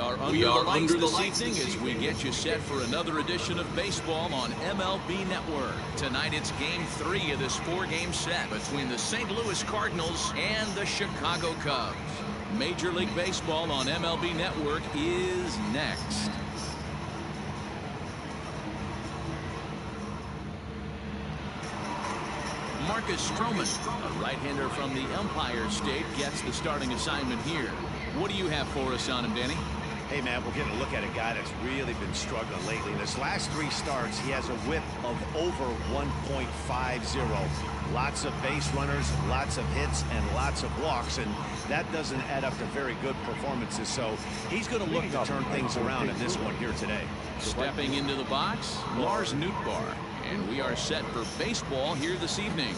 are under the lights this evening as we get you set for another edition of baseball on MLB Network. Tonight it's Game 3 of this 4-game set between the St. Louis Cardinals and the Chicago Cubs. Major League Baseball on MLB Network is next. Marcus Stroman, a right-hander from the Empire State, gets the starting assignment here. What do you have for us on him, Danny? Hey, man, we're getting a look at a guy that's really been struggling lately. In his last 3 starts, he has a whip of over 1.50. Lots of base runners, lots of hits, and lots of walks, and that doesn't add up to very good performances. So he's going to look to turn things around in this one here today. Stepping into the box, Lars Nootbaar. And we are set for baseball here this evening.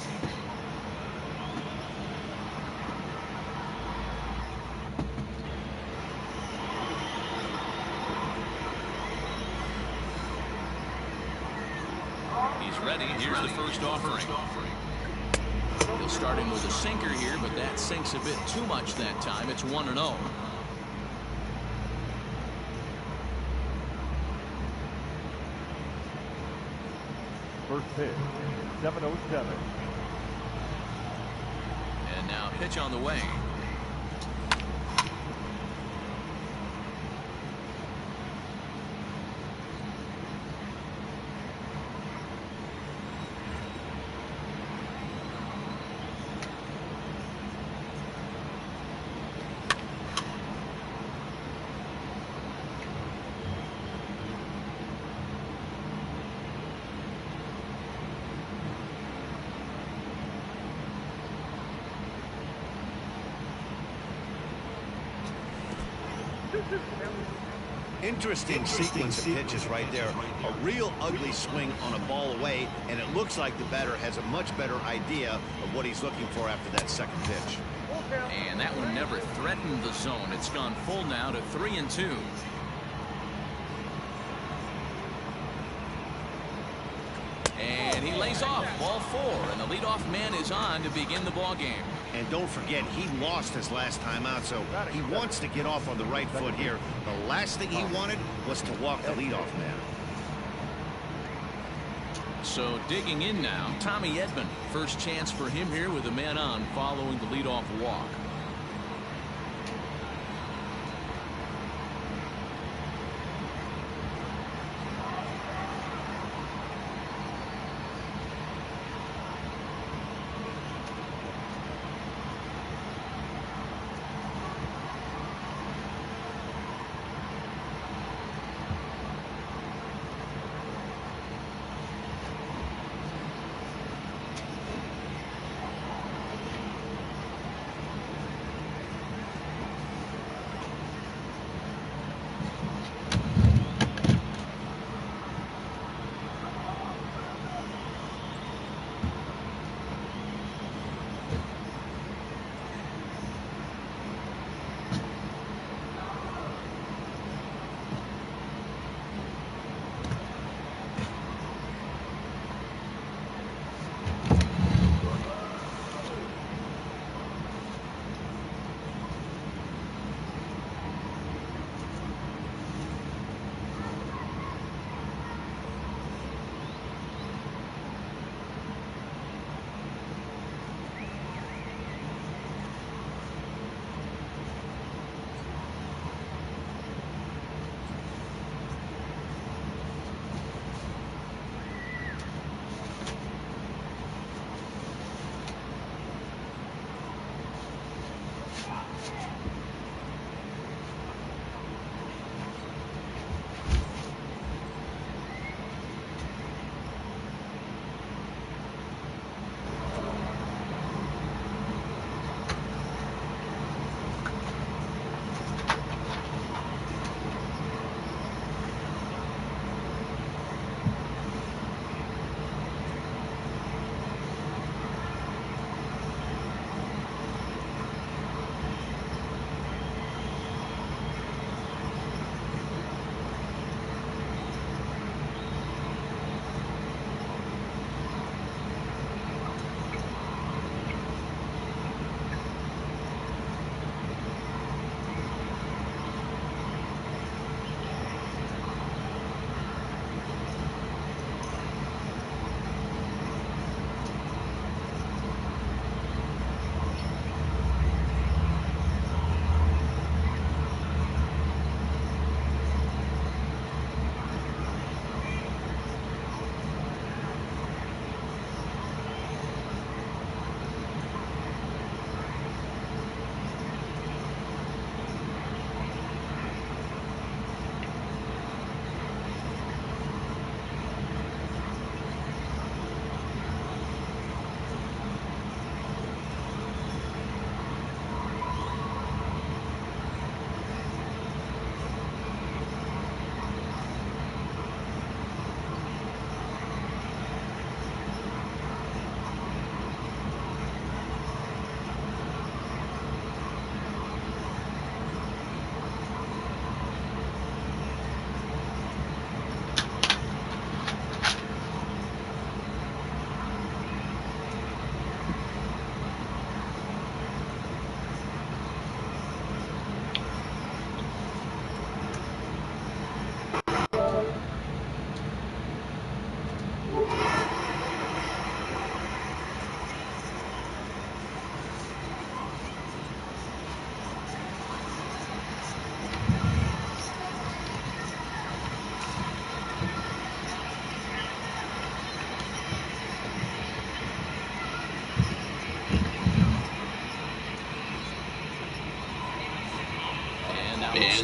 He's ready. Here's the first offering. He'll start him with a sinker here, but that sinks a bit too much that time. It's 1-0. First pitch, 7:07. And now pitch on the way. Interesting sequence of pitches right there. A real ugly swing on a ball away, and it looks like the batter has a much better idea of what he's looking for after that second pitch. And that one never threatened the zone. It's gone full now to 3-2. And he lays off ball 4, and the leadoff man is on to begin the ball game. And don't forget, he lost his last time out, so he wants to get off on the right foot here. The last thing he wanted was to walk the leadoff man. So digging in now, Tommy Edman. First chance for him here with a man on following the leadoff walk.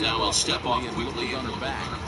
now will step off quickly and look the runner back.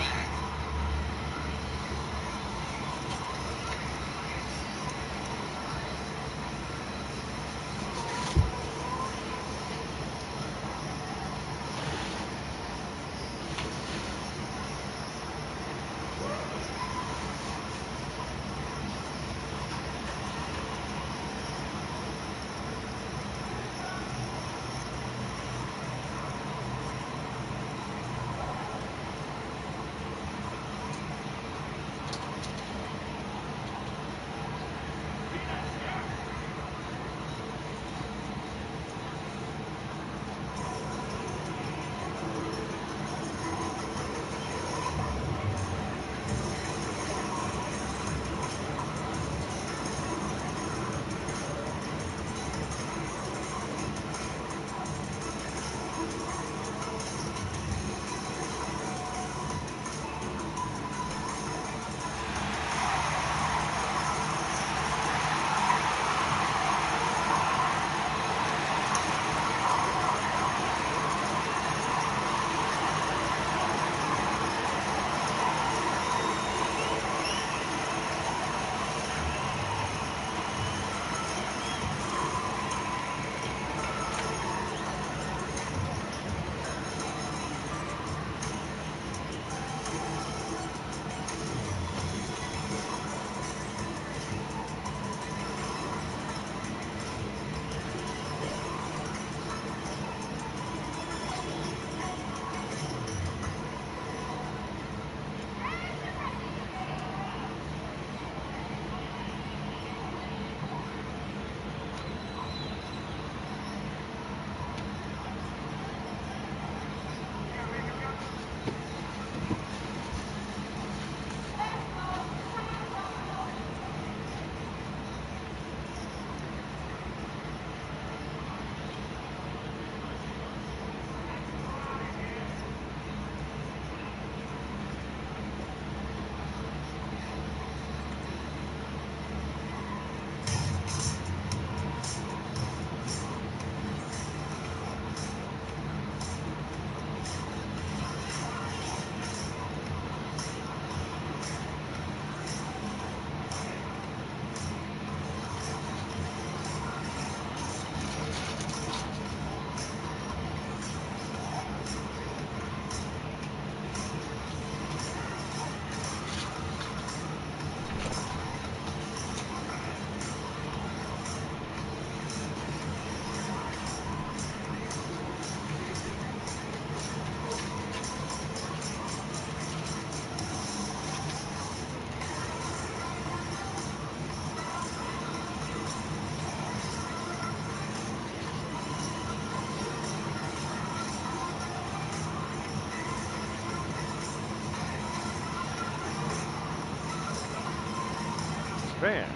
Fans,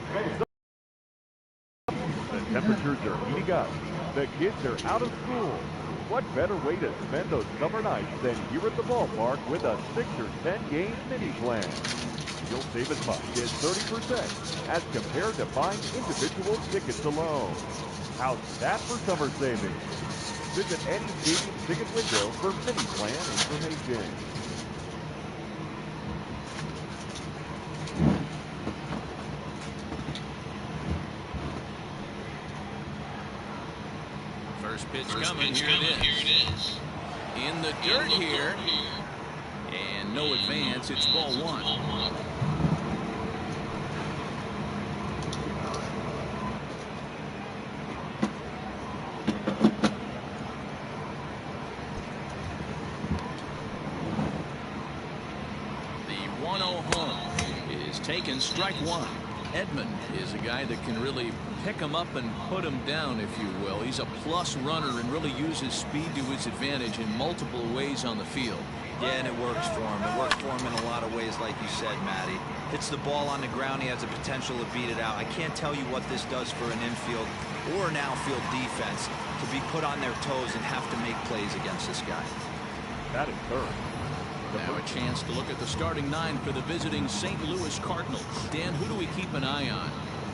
the temperatures are heating up. The kids are out of school. What better way to spend those summer nights than here at the ballpark with a 6 or 10 game mini plan? You'll save as much as 30% as compared to buying individual tickets alone. How's that for summer savings? Visit any stadium ticket window for mini plan information. First pitch coming. Here it is. In the dirt here. And no advance. It's ball one. The 1-0 home is taken, strike one. Edman is a guy that can really pick him up and put him down, if you will. He's a plus runner and really uses speed to his advantage in multiple ways on the field. Yeah, and it works for him. It works for him in a lot of ways, like you said, Matty. Hits the ball on the ground. He has the potential to beat it out. I can't tell you what this does for an infield or an outfield defense to be put on their toes and have to make plays against this guy. That is third. Now a chance to look at the starting nine for the visiting St. Louis Cardinals. Dan, who do we keep an eye on?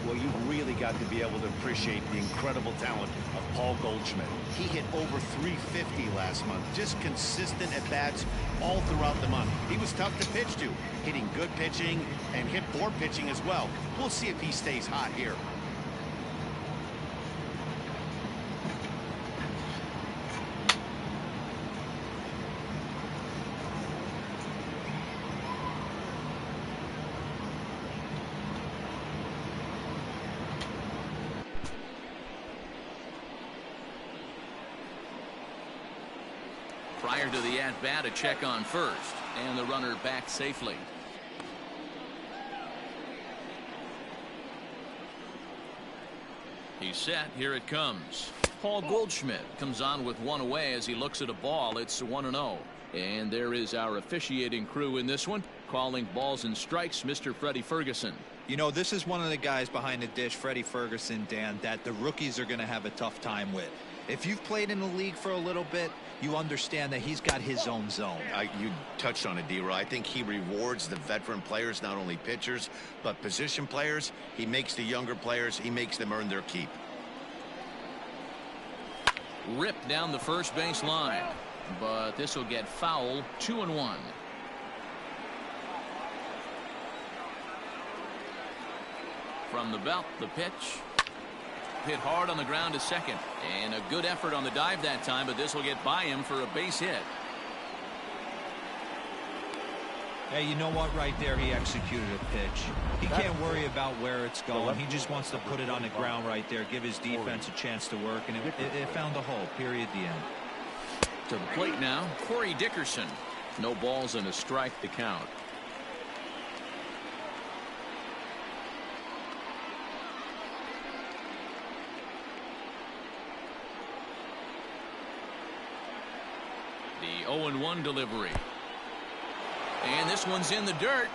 Well, you've really got to be able to appreciate the incredible talent of Paul Goldschmidt. He hit over 350 last month, just consistent at-bats all throughout the month. He was tough to pitch to, hitting good pitching and hit poor pitching as well. We'll see if he stays hot here. Prior to the at-bat, a check on first, and the runner back safely. He's set. Here it comes. Paul Goldschmidt comes on with one away as he looks at a ball. It's 1-0. And there is our officiating crew in this one, calling balls and strikes, Mr. Freddie Ferguson. You know, this is one of the guys behind the dish, Freddie Ferguson, Dan, that the rookies are going to have a tough time with. If you've played in the league for a little bit, you understand that he's got his own zone. You touched on it, D-Roy. I think he rewards the veteran players, not only pitchers, but position players. He makes the younger players, he makes them earn their keep. Ripped down the first base line, but this will get foul. 2-1. From the belt, the pitch. Hit hard on the ground to second, and a good effort on the dive that time, but this will get by him for a base hit. Hey, you know what? Right there, he executed a pitch. He can't worry about where it's going. He just wants to put it on the ground right there, give his defense a chance to work, and it found a hole. Period. The end. To the plate now, Corey Dickerson. No balls and a strike to count. The 0-1 delivery. And this one's in the dirt.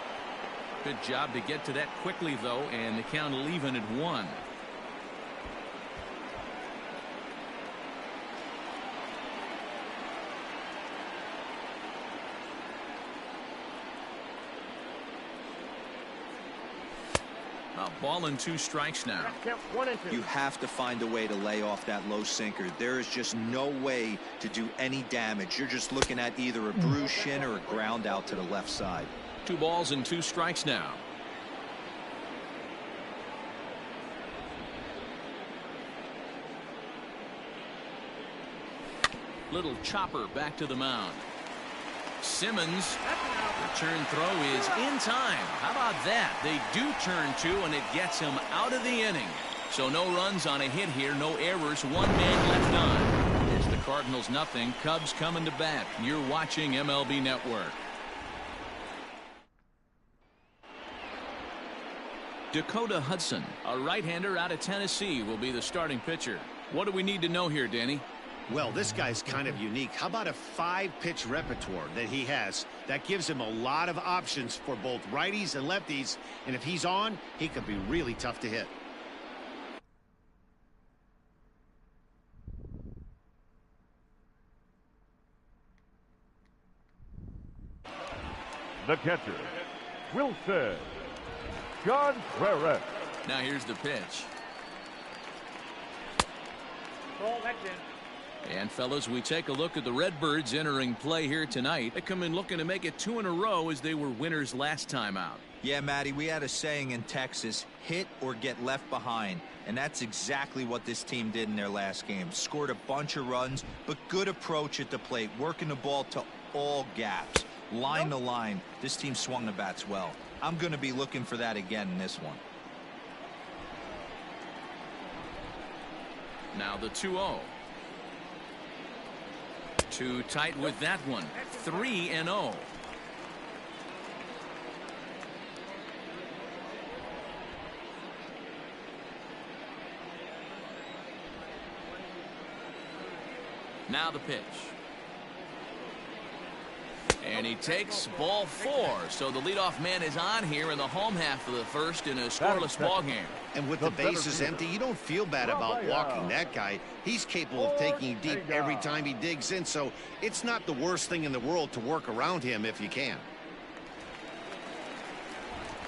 Good job to get to that quickly, though, and the count will even at 1. A ball and 2 strikes now. You have to find a way to lay off that low sinker. There is just no way to do any damage. You're just looking at either a bruised shin or a ground out to the left side. 2 balls and 2 strikes now. Little chopper back to the mound. Simmons. Return throw is in time. How about that? They do turn 2, and it gets him out of the inning. So no runs on a hit here, no errors, 1 man left on. It's the Cardinals 0, Cubs coming to bat. You're watching MLB Network. Dakota Hudson, a right-hander out of Tennessee, will be the starting pitcher. What do we need to know here, Danny? Well, this guy's kind of unique. How about a 5-pitch repertoire that he has? That gives him a lot of options for both righties and lefties. And if he's on, he could be really tough to hit. The catcher, Wilson Contreras. Now here's the pitch. Ball, that's in. And fellas, we take a look at the Redbirds entering play here tonight. They come in looking to make it 2 in a row as they were winners last time out. Yeah, Matty, we had a saying in Texas, hit or get left behind. And that's exactly what this team did in their last game. Scored a bunch of runs, but good approach at the plate, working the ball to all gaps. Line to line, this team swung the bats well. I'm going to be looking for that again in this one. Now the 2-0. Too tight with that one. 3-0. Now the pitch. And he takes ball 4. So the leadoff man is on here in the home half of the first in a scoreless ball game. And with the bases empty, you don't feel bad about walking that guy. He's capable of taking you deep every time he digs in, so it's not the worst thing in the world to work around him if you can.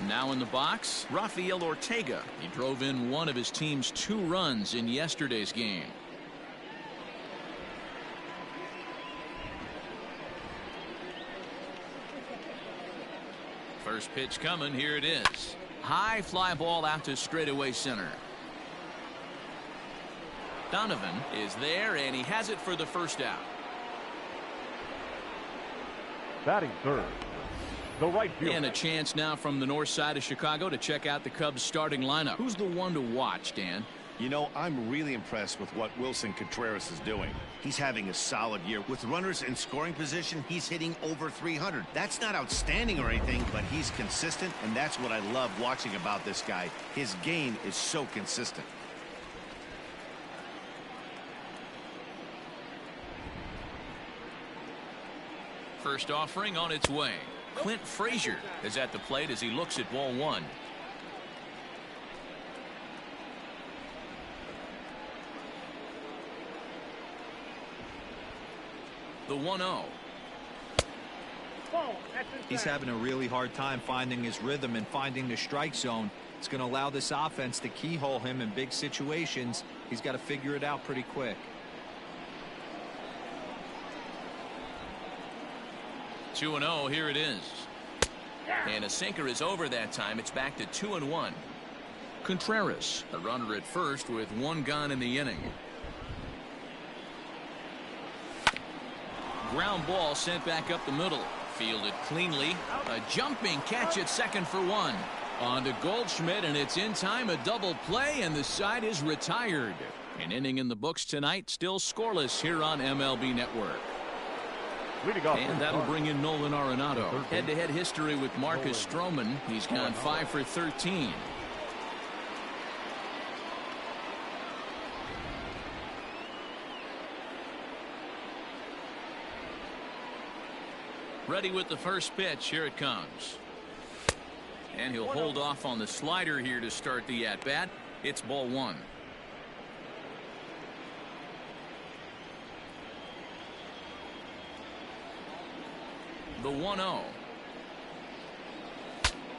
Now in the box, Rafael Ortega. He drove in one of his team's 2 runs in yesterday's game. First pitch coming. Here it is. High fly ball out to straightaway center. Donovan is there, and he has it for the first out. Batting third, the right fielder. And a chance now from the north side of Chicago to check out the Cubs starting lineup. Who's the one to watch, Dan? You know, I'm really impressed with what Wilson Contreras is doing. He's having a solid year. With runners in scoring position, he's hitting over 300. That's not outstanding or anything, but he's consistent, and that's what I love watching about this guy. His game is so consistent. First offering on its way. Clint Frazier is at the plate as he looks at ball 1. The 1-0. He's having a really hard time finding his rhythm and finding the strike zone. It's going to allow this offense to keyhole him in big situations. He's got to figure it out pretty quick. 2-0. Here it is. And a sinker is over that time. It's back to 2-1. Contreras, a runner at first with 1 gone in the inning. Ground ball sent back up the middle. Fielded cleanly. A jumping catch at second for 1. On to Goldschmidt, and it's in time. A double play, and the side is retired. An inning in the books tonight, still scoreless here on MLB Network. And that'll bring in Nolan Arenado. Head-to-head history with Marcus Stroman. He's gone 5 for 13. Ready with the first pitch. Here it comes. And he'll hold off on the slider here to start the at-bat. It's ball 1. The 1-0.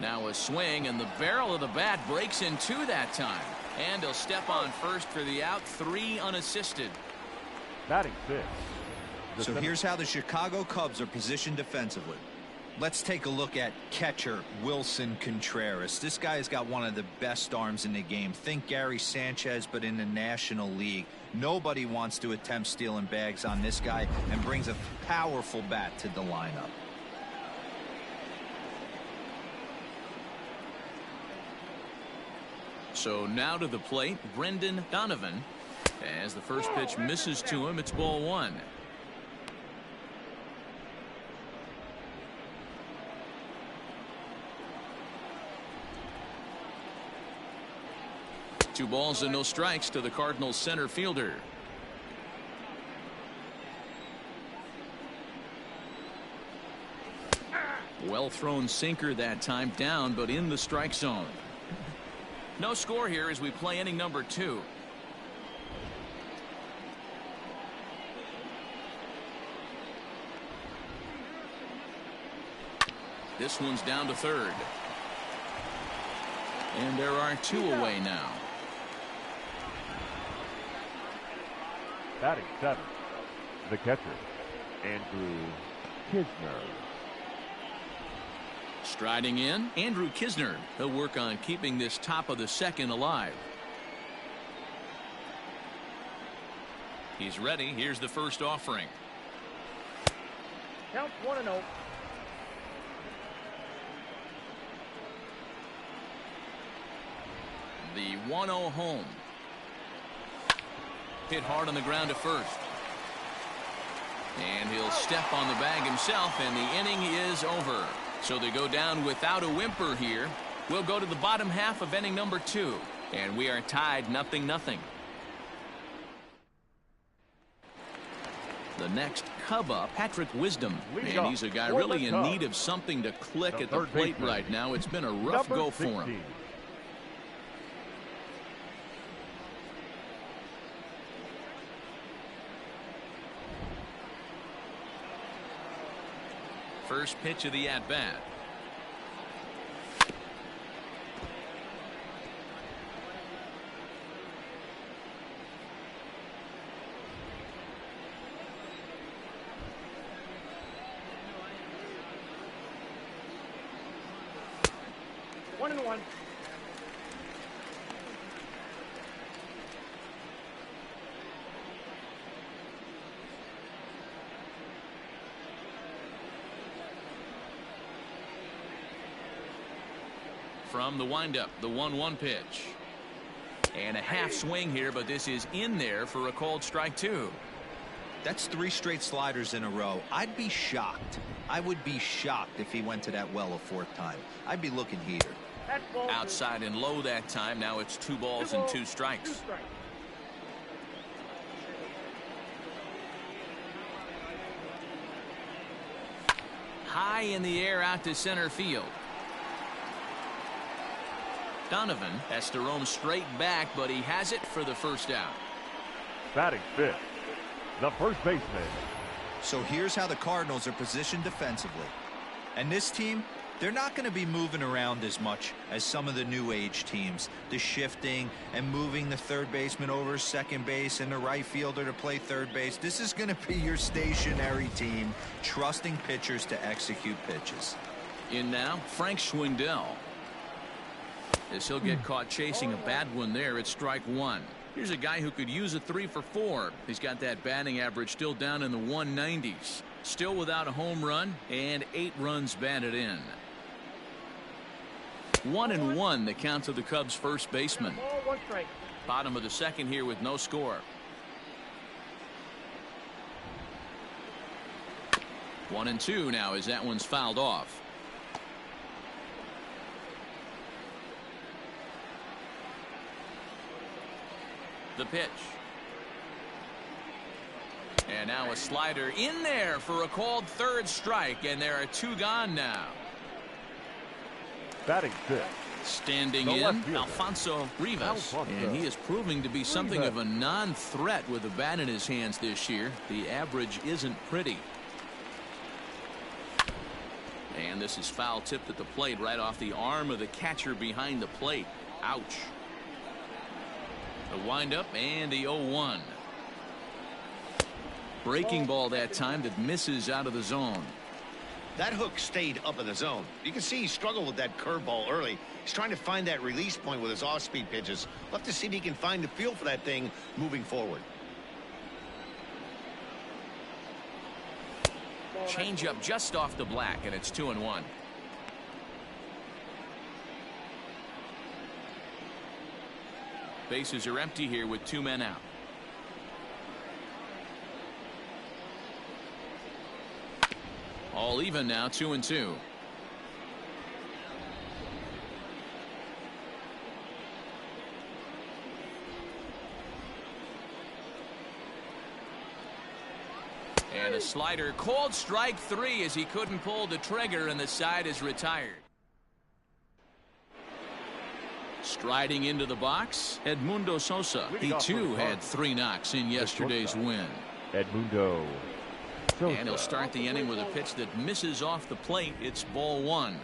Now a swing, and the barrel of the bat breaks in 2 that time. And he'll step on first for the out. 3 unassisted. Batting 6. So here's how the Chicago Cubs are positioned defensively. Let's take a look at catcher Wilson Contreras. This guy has got one of the best arms in the game. Think Gary Sanchez, but in the National League. Nobody wants to attempt stealing bags on this guy, and brings a powerful bat to the lineup. So now to the plate, Brendan Donovan. As the first pitch misses to him, it's ball 1. Two balls and no strikes to the Cardinals center fielder. Well thrown sinker that time, down but in the strike zone. No score here as we play inning number 2. This one's down to third. And there are 2 away now. Batting 7. The catcher, Andrew Knizner. Striding in, Andrew Knizner. He'll work on keeping this top of the second alive. He's ready. Here's the first offering. Count 1-0. The 1-0 home. Hit hard on the ground to first. And he'll step on the bag himself, and the inning is over. So they go down without a whimper here. We'll go to the bottom half of inning number 2. And we are tied 0-0. The next Cub up, Patrick Wisdom. And he's a guy really in need of something to click at the plate right now. It's been a rough go for him. First pitch of the at-bat. 1-1. From the windup, the 1-1 pitch. And a half swing here, but this is in there for a called strike 2. That's 3 straight sliders in a row. I'd be shocked. I would be shocked if he went to that well a 4th time. I'd be looking heater. That's ball 2. Outside and low that time. Now it's 2 balls and 2 strikes. 2 strikes. High in the air out to center field. Donovan has to roam straight back, but he has it for the first out. Batting 5th, the first baseman. So here's how the Cardinals are positioned defensively. And this team, they're not going to be moving around as much as some of the new age teams. The shifting and moving the third baseman over second base and the right fielder to play third base. This is going to be your stationary team, trusting pitchers to execute pitches. In now, Frank Schwindel. As he'll get caught chasing a bad one there, it's strike 1. Here's a guy who could use a 3 for 4. He's got that batting average still down in the 190s. Still without a home run and 8 runs batted in. 1-1 the count to the Cubs first baseman. Ball 1 strike. Bottom of the 2nd here with no score. 1-2 now as that one's fouled off. The pitch. And now a slider in there for a called 3rd strike, and there are 2 gone now. Batting 5th. Standing The in, left fielder, Alfonso Rivas. And he is proving to be something of a non-threat with a bat in his hands this year. The average isn't pretty. And this is foul tipped at the plate right off the arm of the catcher behind the plate. Ouch. The windup and the 0-1. Breaking ball that time that misses out of the zone. That hook stayed up in the zone. You can see he struggled with that curveball early. He's trying to find that release point with his off-speed pitches. We'll have to see if he can find the feel for that thing moving forward. Change up just off the black, and it's 2-1. Bases are empty here with 2 men out. All even now, 2-2. And a slider called strike 3 as he couldn't pull the trigger, and the side is retired. Striding into the box, Edmundo Sosa. He too had 3 knocks in yesterday's win. Edmundo Sosa. And he'll start the inning with a pitch that misses off the plate. It's ball 1.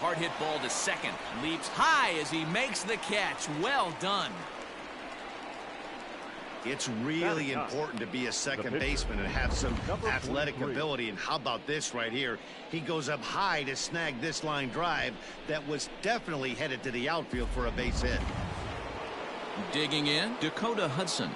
Hard hit ball to second. Leaps high as he makes the catch. Well done. It's really important to be a second baseman and have some athletic ability. And how about this right here? He goes up high to snag this line drive that was definitely headed to the outfield for a base hit. Digging in, Dakota Hudson.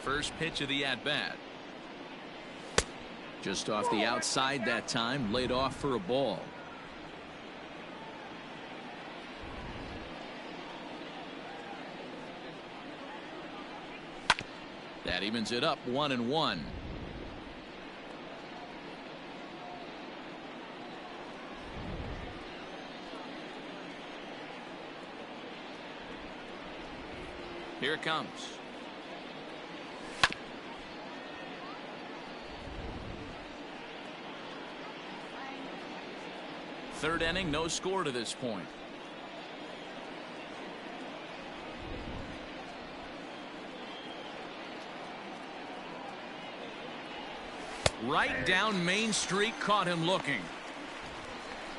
First pitch of the at-bat. Just off the outside that time, laid off for a ball. That evens it up 1-1. Here it comes. Third inning, no score to this point. . Right down Main Street, caught him looking.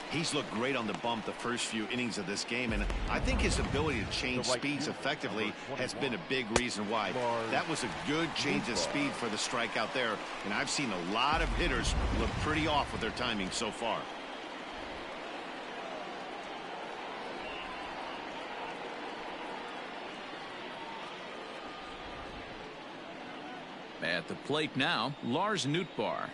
He's looked great on the bump the first few innings of this game, and I think his ability to change speeds effectively has been a big reason why. That was a good change of speed for the strikeout there, and I've seen a lot of hitters look pretty off with their timing so far. At the plate now, Lars Nootbaar,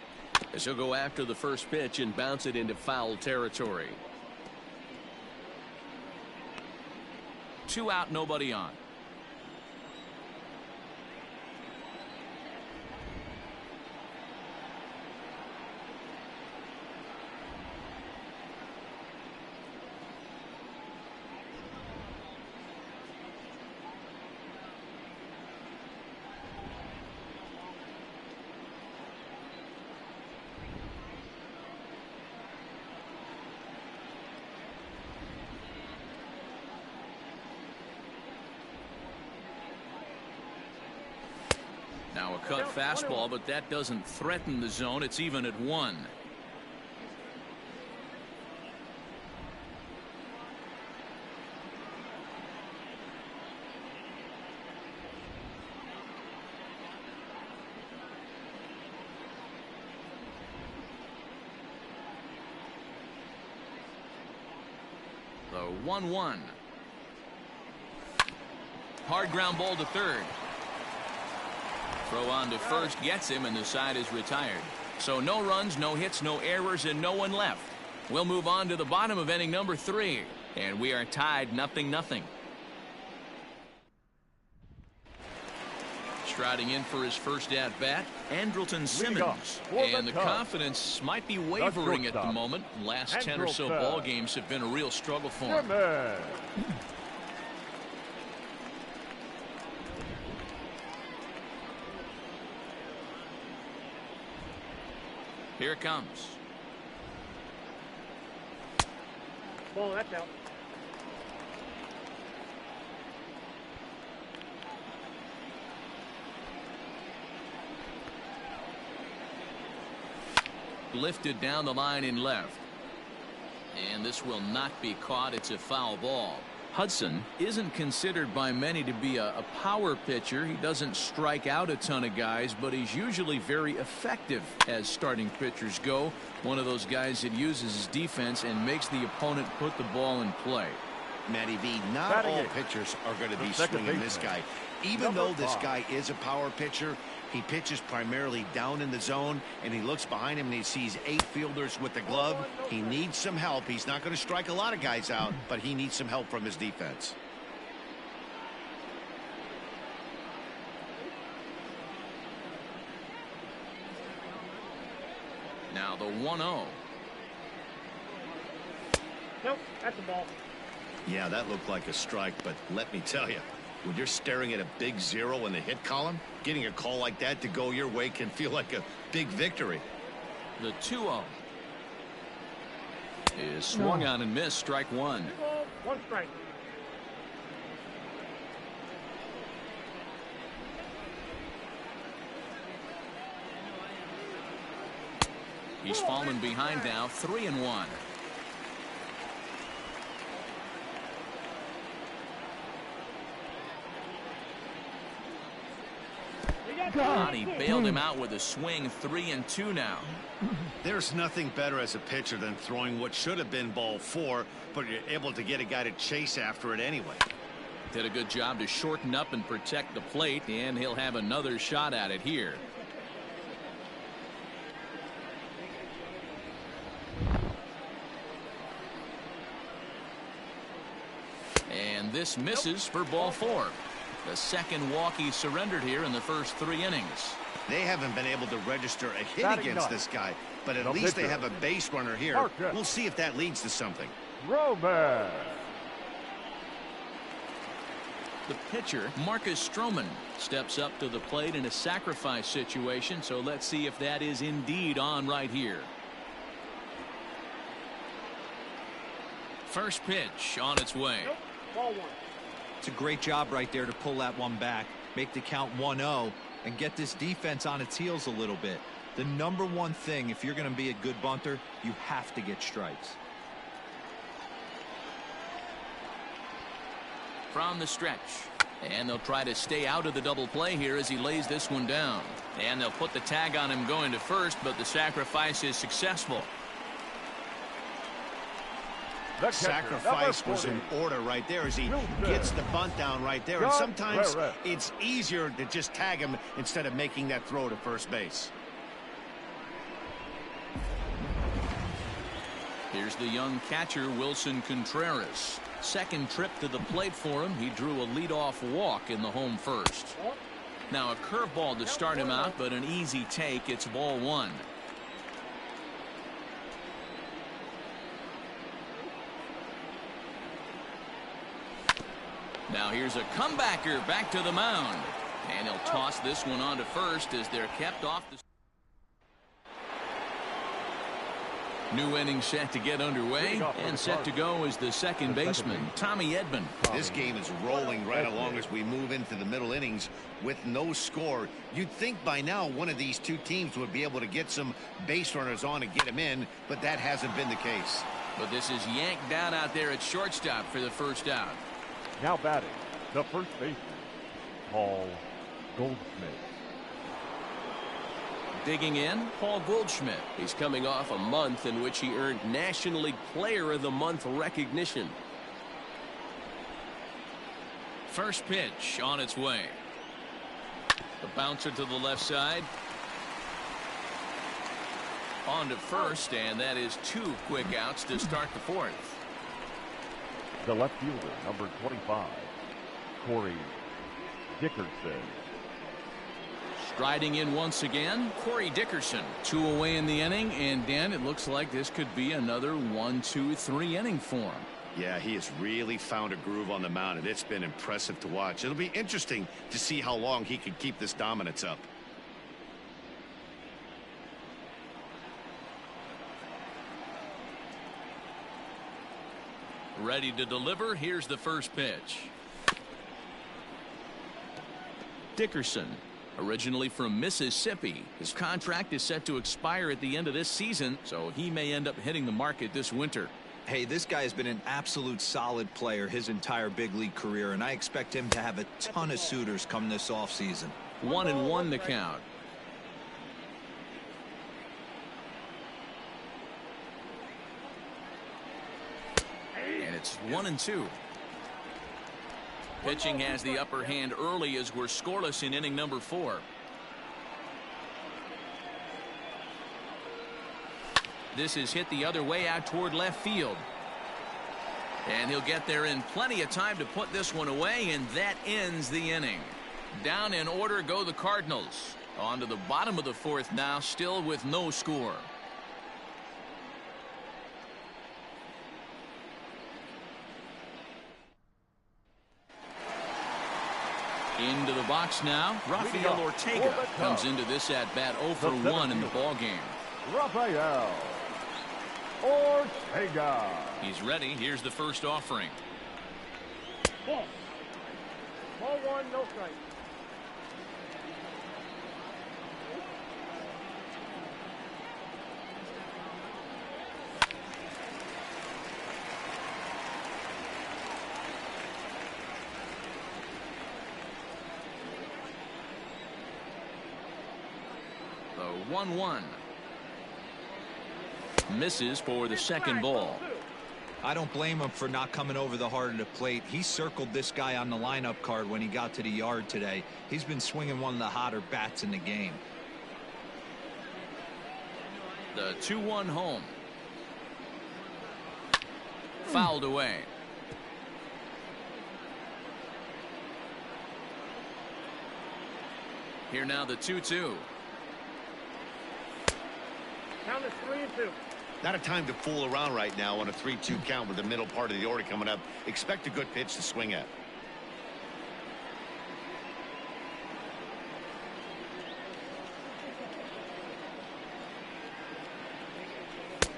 as he'll go after the first pitch and bounce it into foul territory. 2 out, nobody on. Now a cut fastball, but that doesn't threaten the zone. It's even at 1. The 1-1. Hard ground ball to third. Throw on to first gets him, and the side is retired. So no runs, no hits, no errors, and no one left. We'll move on to the bottom of inning number 3, and we are tied 0-0. Striding in for his first at-bat, Andrelton Simmons. And the confidence might be wavering at the moment. Last 10 or so ball games have been a real struggle for him. Here it comes. Ball, that's out. Lifted down the line in left. And this will not be caught. It's a foul ball. Hudson isn't considered by many to be a power pitcher. He doesn't strike out a ton of guys, but he's usually very effective as starting pitchers go. One of those guys that uses his defense and makes the opponent put the ball in play. Matty V, not all pitchers are going to be swinging this guy. Even though this guy is a power pitcher, he pitches primarily down in the zone, and he looks behind him and he sees 8 fielders with the glove. He needs some help. He's not going to strike a lot of guys out, but he needs some help from his defense. Now the 1-0. Nope, that's a ball. Yeah, that looked like a strike, but let me tell you, when you're staring at a big 0 in the hit column, getting a call like that to go your way can feel like a big victory. The 2-0 is swung on and missed. Strike 1. 1 strike. He's fallen behind now. 3-1. He bailed him out with a swing. 3-2 now. There's nothing better as a pitcher than throwing what should have been ball 4, but you're able to get a guy to chase after it anyway. Did a good job to shorten up and protect the plate, and he'll have another shot at it here. And this misses for ball 4. The second walk he surrendered here in the first 3 innings. They haven't been able to register a hit against this guy, but at least they have a base runner here. We'll see if that leads to something. Stroman. The pitcher, Marcus Stroman, steps up to the plate in a sacrifice situation, so let's see if that is indeed on right here. First pitch on its way. Nope, ball 1. It's a great job right there to pull that one back, make the count 1-0, and get this defense on its heels a little bit. The number one thing, if you're going to be a good bunter, you have to get strikes. From the stretch. And they'll try to stay out of the double play here as he lays this one down. And they'll put the tag on him going to first, but the sacrifice is successful. The sacrifice was in order right there as he gets the bunt down right there. And sometimes it's easier to just tag him instead of making that throw to first base. Here's the young catcher, Wilson Contreras. Second trip to the plate for him. He drew a leadoff walk in the home first. Now a curveball to start him out, but an easy take. It's ball one. Now here's a comebacker back to the mound. And he'll toss this one on to first as they're kept off the... New inning set to get underway, and set to go is the second baseman, Tommy Edman. This game is rolling right along as we move into the middle innings with no score. You'd think by now one of these two teams would be able to get some base runners on and get them in, but that hasn't been the case. But this is yanked down out there at shortstop for the first out. Now batting, the first baseman, Paul Goldschmidt. Digging in, Paul Goldschmidt. He's coming off a month in which he earned National League Player of the Month recognition. First pitch on its way. The bouncer to the left side. On to first, and that is two quick outs to start the fourth. The left fielder, number 25, Corey Dickerson. Striding in once again, Corey Dickerson. 2 away in the inning, and Dan, it looks like this could be another 1-2-3 inning for him. Yeah, he has really found a groove on the mound, and it's been impressive to watch. It'll be interesting to see how long he can keep this dominance up. Ready to deliver. Here's the first pitch. Dickerson, originally from Mississippi. His contract is set to expire at the end of this season, so he may end up hitting the market this winter. Hey, this guy has been an absolute solid player his entire big league career, and I expect him to have a ton of suitors come this offseason. 1-1 the count. And it's 1-2. Pitching has the upper hand early as we're scoreless in inning number 4. This is hit the other way out toward left field. And he'll get there in plenty of time to put this one away, and that ends the inning. Down in order go the Cardinals. On to the bottom of the 4th now, still with no score. Into the box now, Rafael Ortega comes into this at-bat 0 for 1 in the ballgame. Rafael Ortega. He's ready. Here's the first offering. Ball. Ball 1, no strike. The 1-1. Misses for the second ball. I don't blame him for not coming over the heart of the plate. He circled this guy on the lineup card when he got to the yard today. He's been swinging one of the hotter bats in the game. The 2-1 home. Fouled away. Here now the 2-2. Count is 3-2. Not a time to fool around right now on a 3-2 count with the middle part of the order coming up. Expect a good pitch to swing at.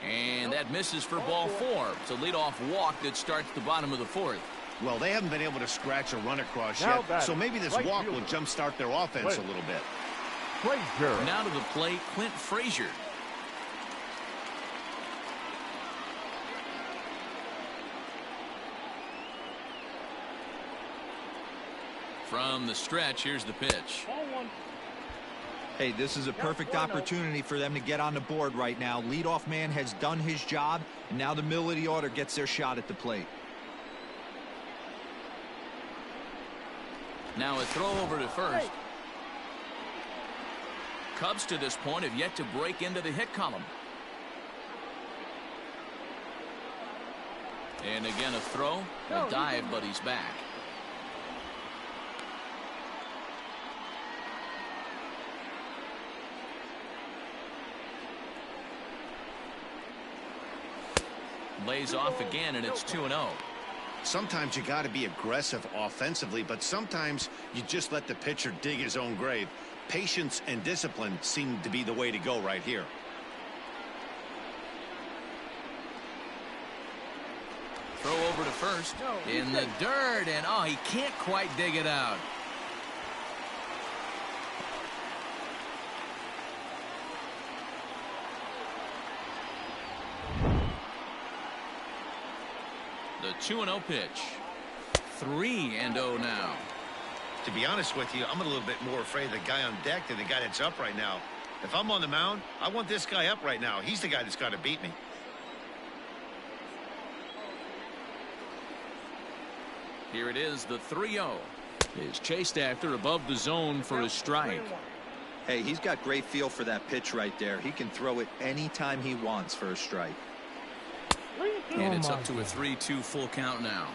And that misses for ball 4. It's a leadoff walk that starts the bottom of the 4th. Well, they haven't been able to scratch a run across yet, so maybe this walk will jumpstart their offense a little bit. Frazier. Now to the plate, Clint Frazier. From the stretch, here's the pitch. Ball one. Hey, this is a perfect opportunity for them to get on the board right now. Leadoff man has done his job, and now the middle of the order gets their shot at the plate. Now a throw over to first. Cubs to this point have yet to break into the hit column. And again a throw, a dive, but he's back. Lays off again, and it's 2-0. Sometimes you got to be aggressive offensively, but sometimes you just let the pitcher dig his own grave. Patience and discipline seem to be the way to go right here. Throw over to first. In the dirt, and oh, he can't quite dig it out. The 2-0 pitch. 3-0 now. To be honest with you, I'm a little bit more afraid of the guy on deck than the guy that's up right now. If I'm on the mound, I want this guy up right now. He's the guy that's got to beat me. Here it is, the 3-0. Is chased after above the zone for a strike. Hey, he's got great feel for that pitch right there. He can throw it anytime he wants for a strike. And it's up to a 3-2 full count now.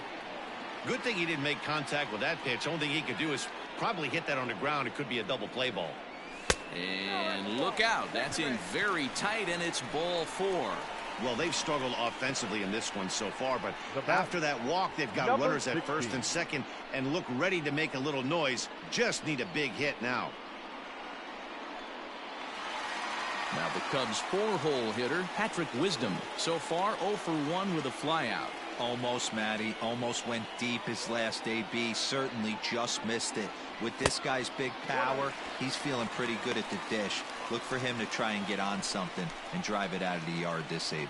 Good thing he didn't make contact with that pitch. Only thing he could do is probably hit that on the ground. It could be a double play ball. And look out. That's in very tight, and it's ball 4. Well, they've struggled offensively in this one so far, but after that walk, they've got runners at first and second and look ready to make a little noise. Just need a big hit now. Now the Cubs' 4-hole hitter, Patrick Wisdom. So far, 0 for 1 with a flyout. Almost, Matty. Almost went deep his last AB. Certainly just missed it. With this guy's big power, he's feeling pretty good at the dish. Look for him to try and get on something and drive it out of the yard this AB.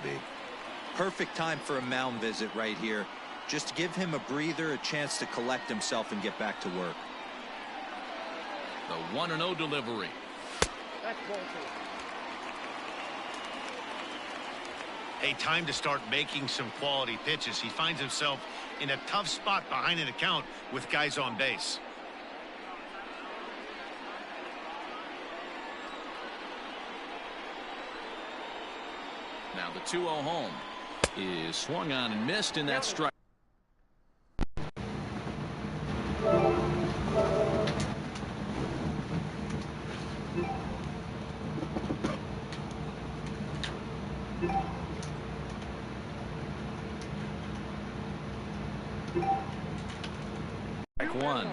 Perfect time for a mound visit right here. Just give him a breather, a chance to collect himself and get back to work. The 1-0 delivery. That's ball 2. A time to start making some quality pitches. He finds himself in a tough spot behind an account with guys on base. Now the 2-0 home is swung on and missed in that strike. Strike 1.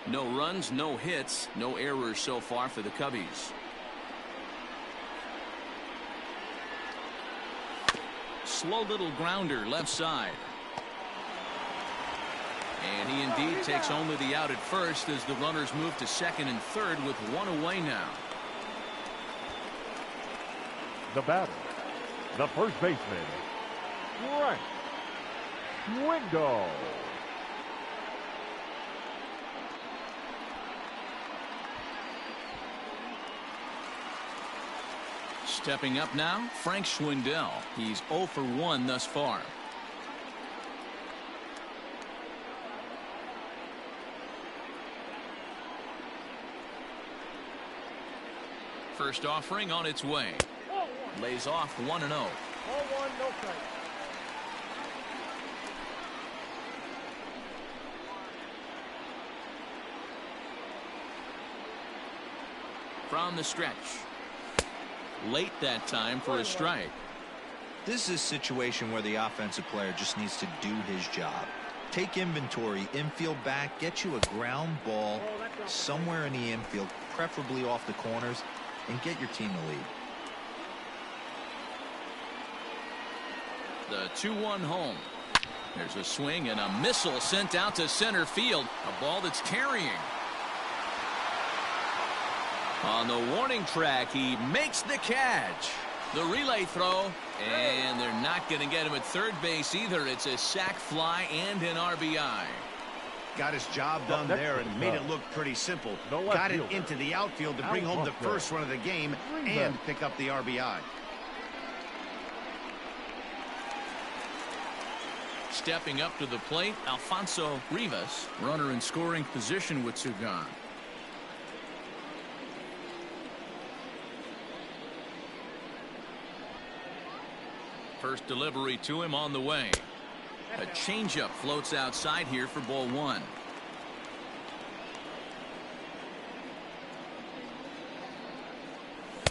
No runs, no hits, no errors so far for the Cubbies. Slow little grounder left side. And he indeed takes only the out at first as the runners move to second and third with 1 away now. The batter, the first baseman, Frank Swingle. Stepping up now, Frank Schwindel. He's 0 for 1 thus far. First offering on its way. Lays off 1-0. Ball 1, no strike. From the stretch. Late that time for a strike. This is a situation where the offensive player just needs to do his job. Take inventory, infield back, get you a ground ball somewhere in the infield, preferably off the corners, and get your team to lead. The 2-1 home. There's a swing and a missile sent out to center field. A ball that's carrying. On the warning track, he makes the catch. The relay throw, and they're not going to get him at third base either. It's a sac fly and an RBI. Got his job done there and made it look pretty simple. Got it into the outfield to bring home the first run of the game and pick up the RBI. Stepping up to the plate, Alfonso Rivas, runner in scoring position with two gone. First delivery to him on the way. A changeup floats outside here for ball one.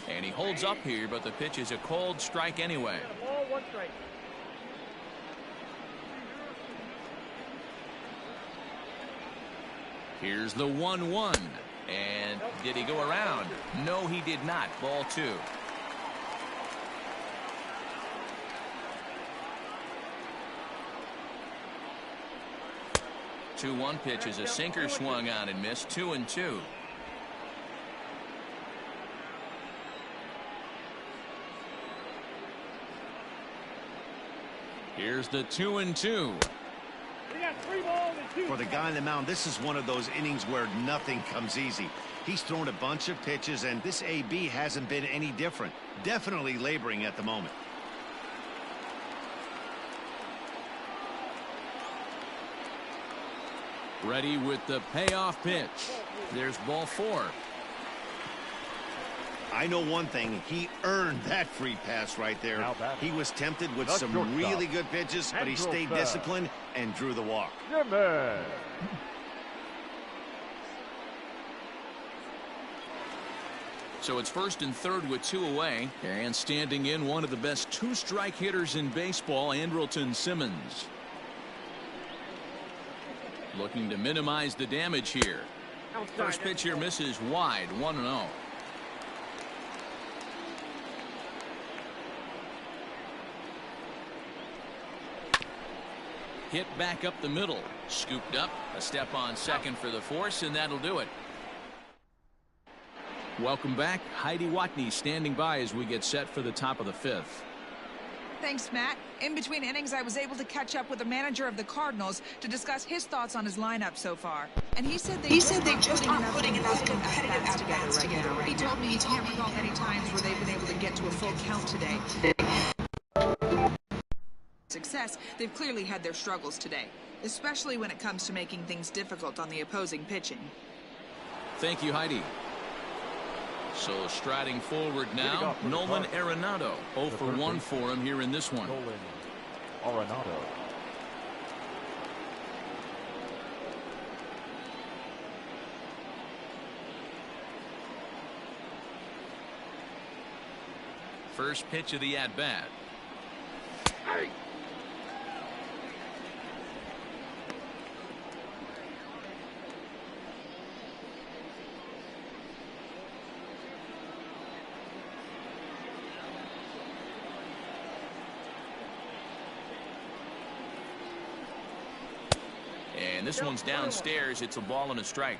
And he holds up here, but the pitch is a cold strike anyway. Ball, 1 strike. Here's the 1-1. And did he go around? No, he did not. Ball two. The 2-1 pitch is a sinker swung on and missed. 2-2. Here's the 2-2. We got 3 balls and 2. For the guy on the mound, this is one of those innings where nothing comes easy. He's thrown a bunch of pitches, and this AB hasn't been any different. Definitely laboring at the moment. Ready with the payoff pitch. There's ball 4. I know one thing. He earned that free pass right there. He was tempted with some really good pitches, but he stayed disciplined and drew the walk. So it's first and third with 2 away. And standing in, one of the best 2-strike hitters in baseball, Andrelton Simmons. Looking to minimize the damage here. First pitch here misses wide. 1-0. Hit back up the middle. Scooped up. A step on second for the force, and that'll do it. Welcome back. Heidi Watney standing by as we get set for the top of the 5th. Thanks, Matt. In between innings, I was able to catch up with the manager of the Cardinals to discuss his thoughts on his lineup so far. And he said they just aren't putting enough competitive at-bats together right now. He told me he can't recall many times where they've been able to get to a full count today. Success, they've clearly had their struggles today, especially when it comes to making things difficult on the opposing pitching. Thank you, Heidi. So striding forward now, Nolan Arenado. 0 for 1 for him here in this one. Nolan Arenado. First pitch of the at-bat. And this one's downstairs. It's a ball and a strike.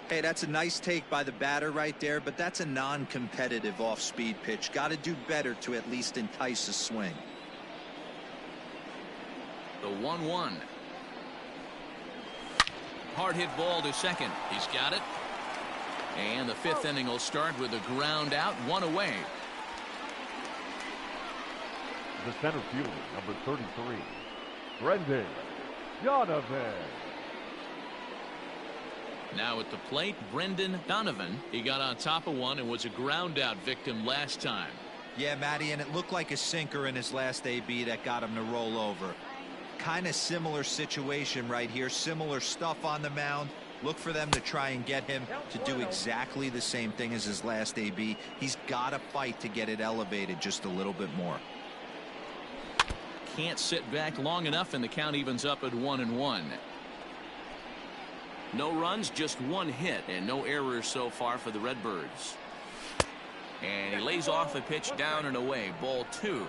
Hey, that's a nice take by the batter right there, but that's a non-competitive off-speed pitch. Got to do better to at least entice a swing. The 1-1. Hard hit ball to second. He's got it. And the 5th inning will start with a ground out, 1 away. The center fielder, number 33, Brendan Donovan. Now at the plate, Brendan Donovan. He got on top of one and was a ground out victim last time. Yeah, Matty, and it looked like a sinker in his last AB that got him to roll over. Kind of similar situation right here. Similar stuff on the mound. Look for them to try and get him to do exactly the same thing as his last AB. He's got to fight to get it elevated just a little bit more. Can't sit back long enough, and the count evens up at 1-1. No runs, just 1 hit, and no errors so far for the Redbirds. And he lays off the pitch down and away. Ball 2.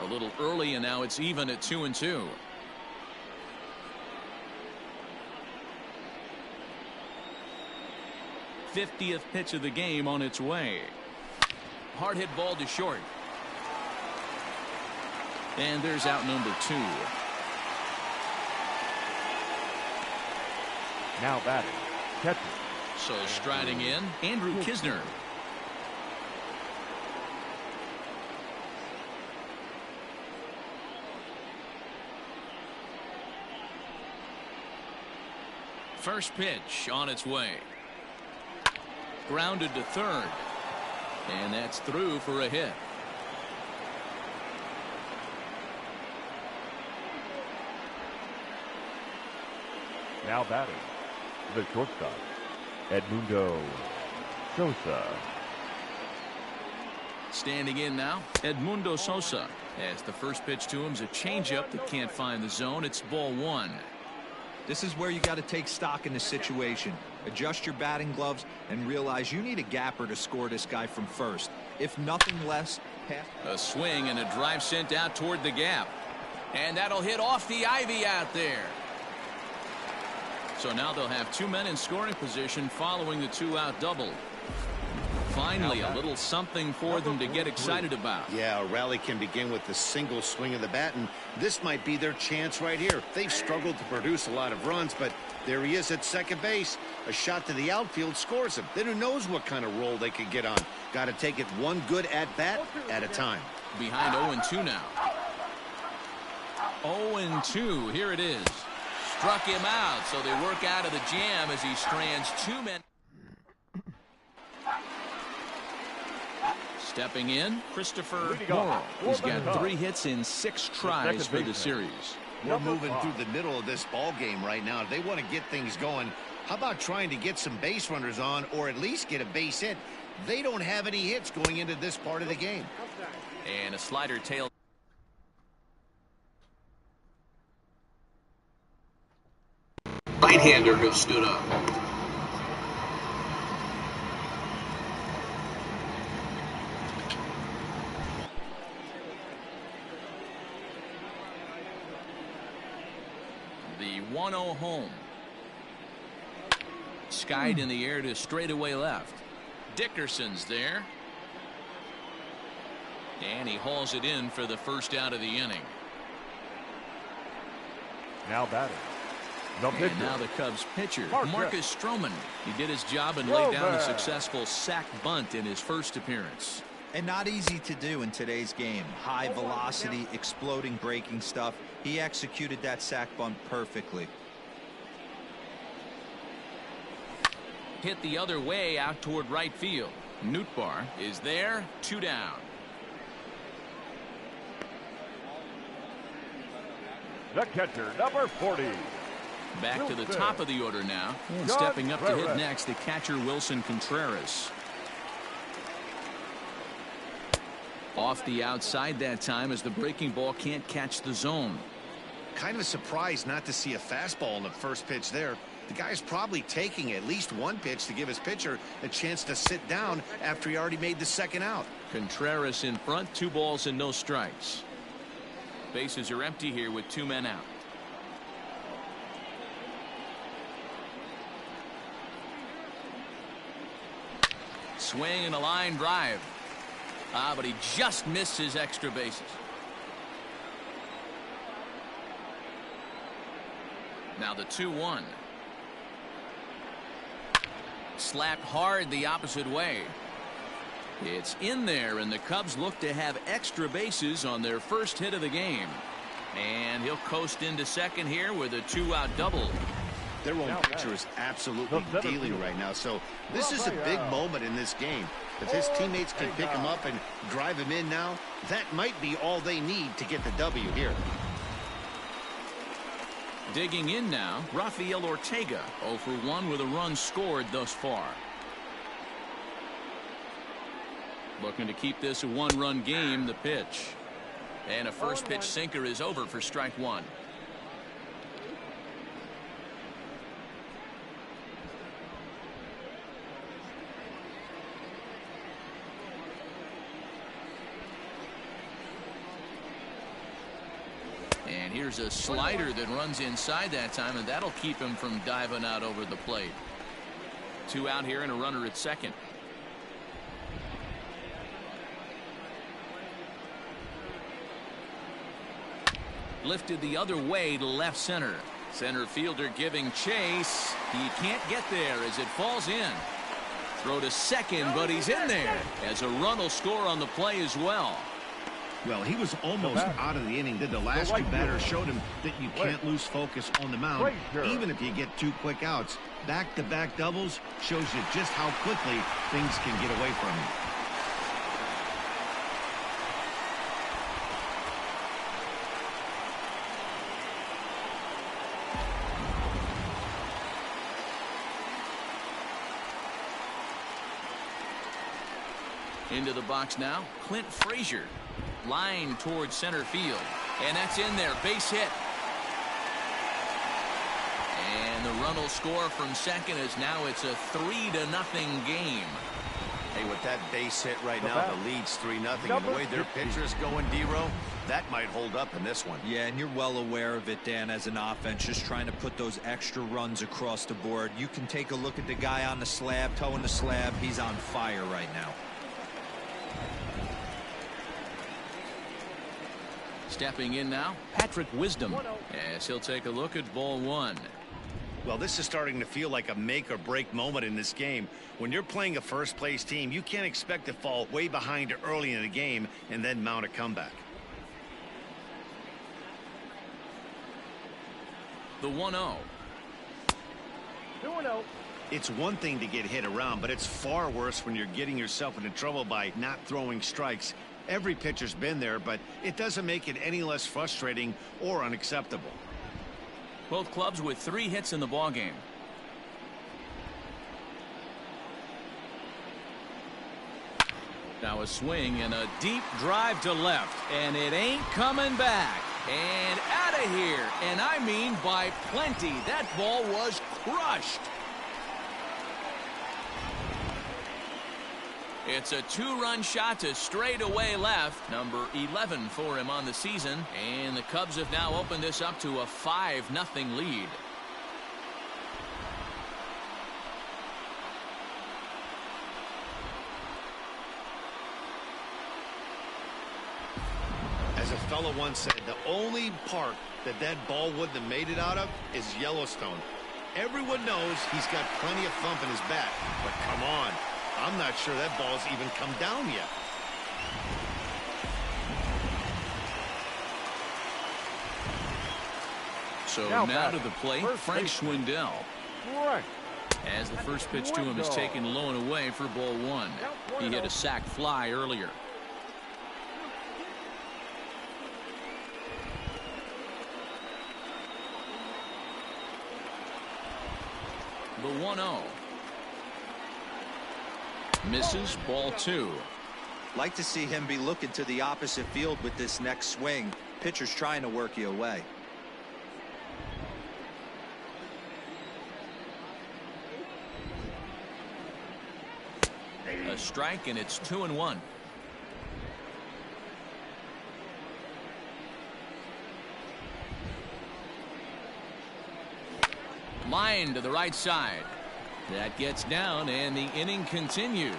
A little early, and now it's even at 2-2. '50th pitch of the game on its way. Hard hit ball to short. And there's out number 2. Now batting, catcher. So striding in, Andrew Kisner. First pitch on its way. Grounded to third. And that's through for a hit. Now batting, the shortstop, Edmundo Sosa. Standing in now, Edmundo Sosa. As the first pitch to him's a changeup that can't find the zone. It's ball 1. This is where you got to take stock in the situation. Adjust your batting gloves and realize you need a gapper to score this guy from first. If nothing less, a swing and a drive sent out toward the gap. And that'll hit off the ivy out there. So now they'll have 2 men in scoring position following the 2-out double. Finally, a little something for them to get excited about. Yeah, a rally can begin with the single swing of the bat, and this might be their chance right here. They've struggled to produce a lot of runs, but there he is at second base. A shot to the outfield scores him. Then who knows what kind of roll they could get on. Got to take it one good at-bat at a time. Behind 0-2 now. 0-2, here it is. Struck him out, so they work out of the jam as he strands 2 men. Stepping in, Christopher Morrow. He's got 3 hits in 6 tries for the series. We're moving through the middle of this ball game right now. If they want to get things going, how about trying to get some base runners on or at least get a base hit? They don't have any hits going into this part of the game. And a slider tail. Right-hander has stood up. The 1-0 home. Skied in the air to straightaway left. Dickerson's there. And he hauls it in for the first out of the inning. Now batting, the pitcher. And now the Cubs pitcher, Marcus Stroman. He did his job and laid down a successful sac bunt in his first appearance. And not easy to do in today's game. High velocity, exploding breaking stuff. He executed that sac bunt perfectly. Hit the other way out toward right field. Nootbaar is there, 2 down. The catcher, number 40. Back to the top of the order now. And stepping up to hit next, the catcher Wilson Contreras. Off the outside that time as the breaking ball can't catch the zone. Kind of a surprise not to see a fastball in the first pitch there. The guy's probably taking at least one pitch to give his pitcher a chance to sit down after he already made the second out. Contreras in front, 2 balls and no strikes. Bases are empty here with 2 men out. Swing and a line drive. But he just missed his extra bases. Now the 2-1. Slapped hard the opposite way. It's in there, and the Cubs look to have extra bases on their first hit of the game. And he'll coast into second here with a 2-out double. Their own pitcher is absolutely dealing right now, so this is a big moment in this game. If his teammates can pick him up and drive him in now, that might be all they need to get the W here. Digging in now, Rafael Ortega, 0 for 1 with a run scored thus far. Looking to keep this a 1-run game, the pitch. And a first pitch sinker is over for strike 1. here's a slider that runs inside that time, and that'll keep him from diving out over the plate. 2 out here and a runner at second. Lifted the other way to left center. Center fielder giving chase. He can't get there as it falls in. Throw to second, but he's in there as a run will score on the play as well. Well, he was almost out of the inning. The last 2 batters showed him that you can't lose focus on the mound, even if you get 2 quick outs. Back-to-back doubles shows you just how quickly things can get away from you. Into the box now, Clint Frazier. Line towards center field. And that's in there. Base hit. And the run will score from second as now it's a 3-0 game. Hey, with that base hit right now, the lead's 3-0. And the way their pitcher's going, D-Row, that might hold up in this one. Yeah, and you're well aware of it, Dan, as an offense, just trying to put those extra runs across the board. You can take a look at the guy on the slab, toeing the slab. He's on fire right now. Stepping in now, Patrick Wisdom, as he'll take a look at ball 1. Well, this is starting to feel like a make-or-break moment in this game. When you're playing a first-place team, you can't expect to fall way behind early in the game and then mount a comeback. The 1-0. 2-0. It's one thing to get hit around, but it's far worse when you're getting yourself into trouble by not throwing strikes. Every pitcher's been there, but it doesn't make it any less frustrating or unacceptable. Both clubs with 3 hits in the ballgame. Now a swing and a deep drive to left, and it ain't coming back. And out of here, and I mean by plenty. That ball was crushed. It's a 2-run shot to straightaway left, number 11 for him on the season, and the Cubs have now opened this up to a 5-0 lead. As a fellow once said, the only park that ball wouldn't have made it out of is Yellowstone. Everyone knows he's got plenty of thump in his bat, but come on. I'm not sure that ball's even come down yet. So now to the plate, Frank Schwindel. Right. As the first pitch to him is taken low and away for ball 1. He hit a sac fly earlier. The 1-0. Misses, ball 2. Like to see him be looking to the opposite field with this next swing. Pitcher's trying to work you away. A strike, and it's 2-1. Line to the right side. That gets down, and the inning continues.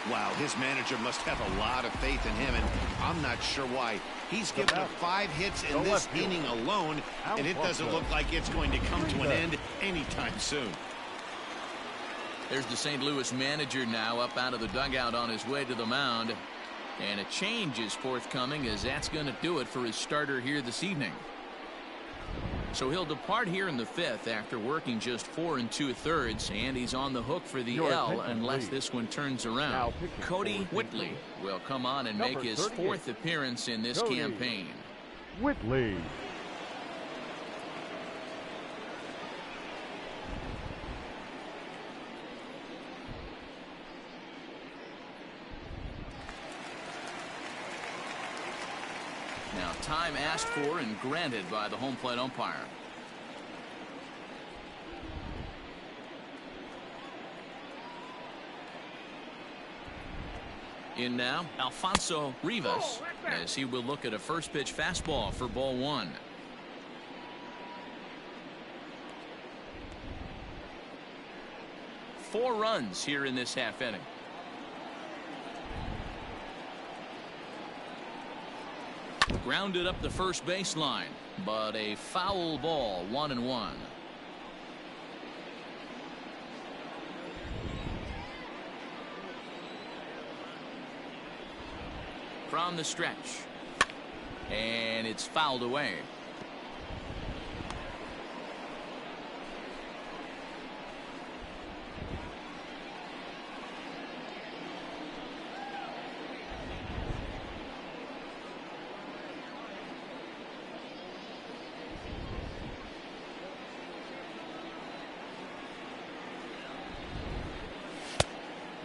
Wow, his manager must have a lot of faith in him, and I'm not sure why. He's given up 5 hits in this inning alone, and it doesn't look like it's going to come to an end anytime soon. There's the St. Louis manager now up out of the dugout on his way to the mound. And a change is forthcoming, as that's going to do it for his starter here this evening. So he'll depart here in the 5th after working just 4 2/3, and he's on the hook for the L unless this one turns around. Cody Whitley will come on and make his 4th appearance in this campaign. Whitley. Now time asked for and granted by the home plate umpire. In now, Alfonso Rivas, as he will look at a first pitch fastball for ball 1. 4 runs here in this half inning. Grounded up the first baseline, but a foul ball, 1-1. From the stretch, and it's fouled away.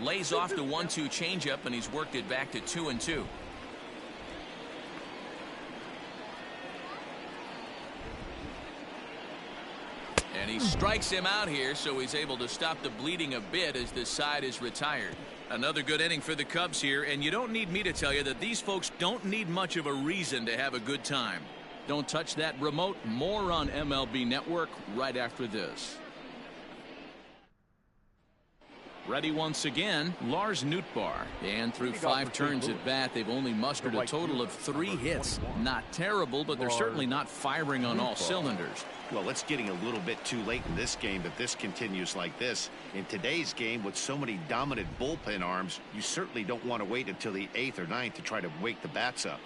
Lays off the 1-2 changeup, and he's worked it back to 2-2. And he strikes him out here, so he's able to stop the bleeding a bit as this side is retired. Another good inning for the Cubs here, and you don't need me to tell you that these folks don't need much of a reason to have a good time. Don't touch that remote. More on MLB Network right after this. Ready once again, Lars Nootbaar. And through 5 turns at bat, they've only mustered a total of 3 hits. Not terrible, but they're certainly not firing on all cylinders. Well, it's getting a little bit too late in this game if this continues like this. In today's game, with so many dominant bullpen arms, you certainly don't want to wait until the 8th or 9th to try to wake the bats up.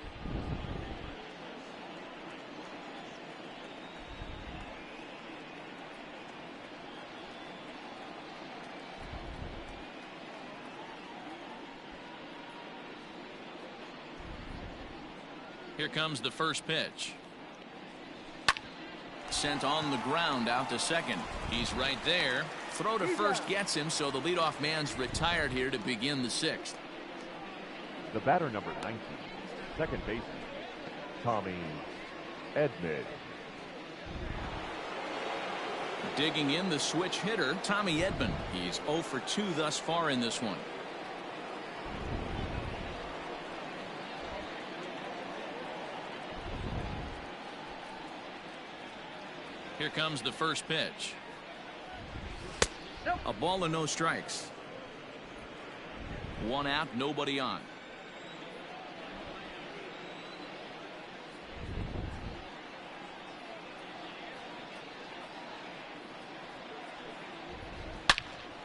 Here comes the first pitch. Sent on the ground out to second. He's right there. Throw to first gets him, so the leadoff man's retired here to begin the 6th. The batter, number 19, second baseman, Tommy Edman. Digging in the switch hitter, Tommy Edman. He's 0 for 2 thus far in this one. Here comes the first pitch. A ball and no strikes. 1 out, nobody on.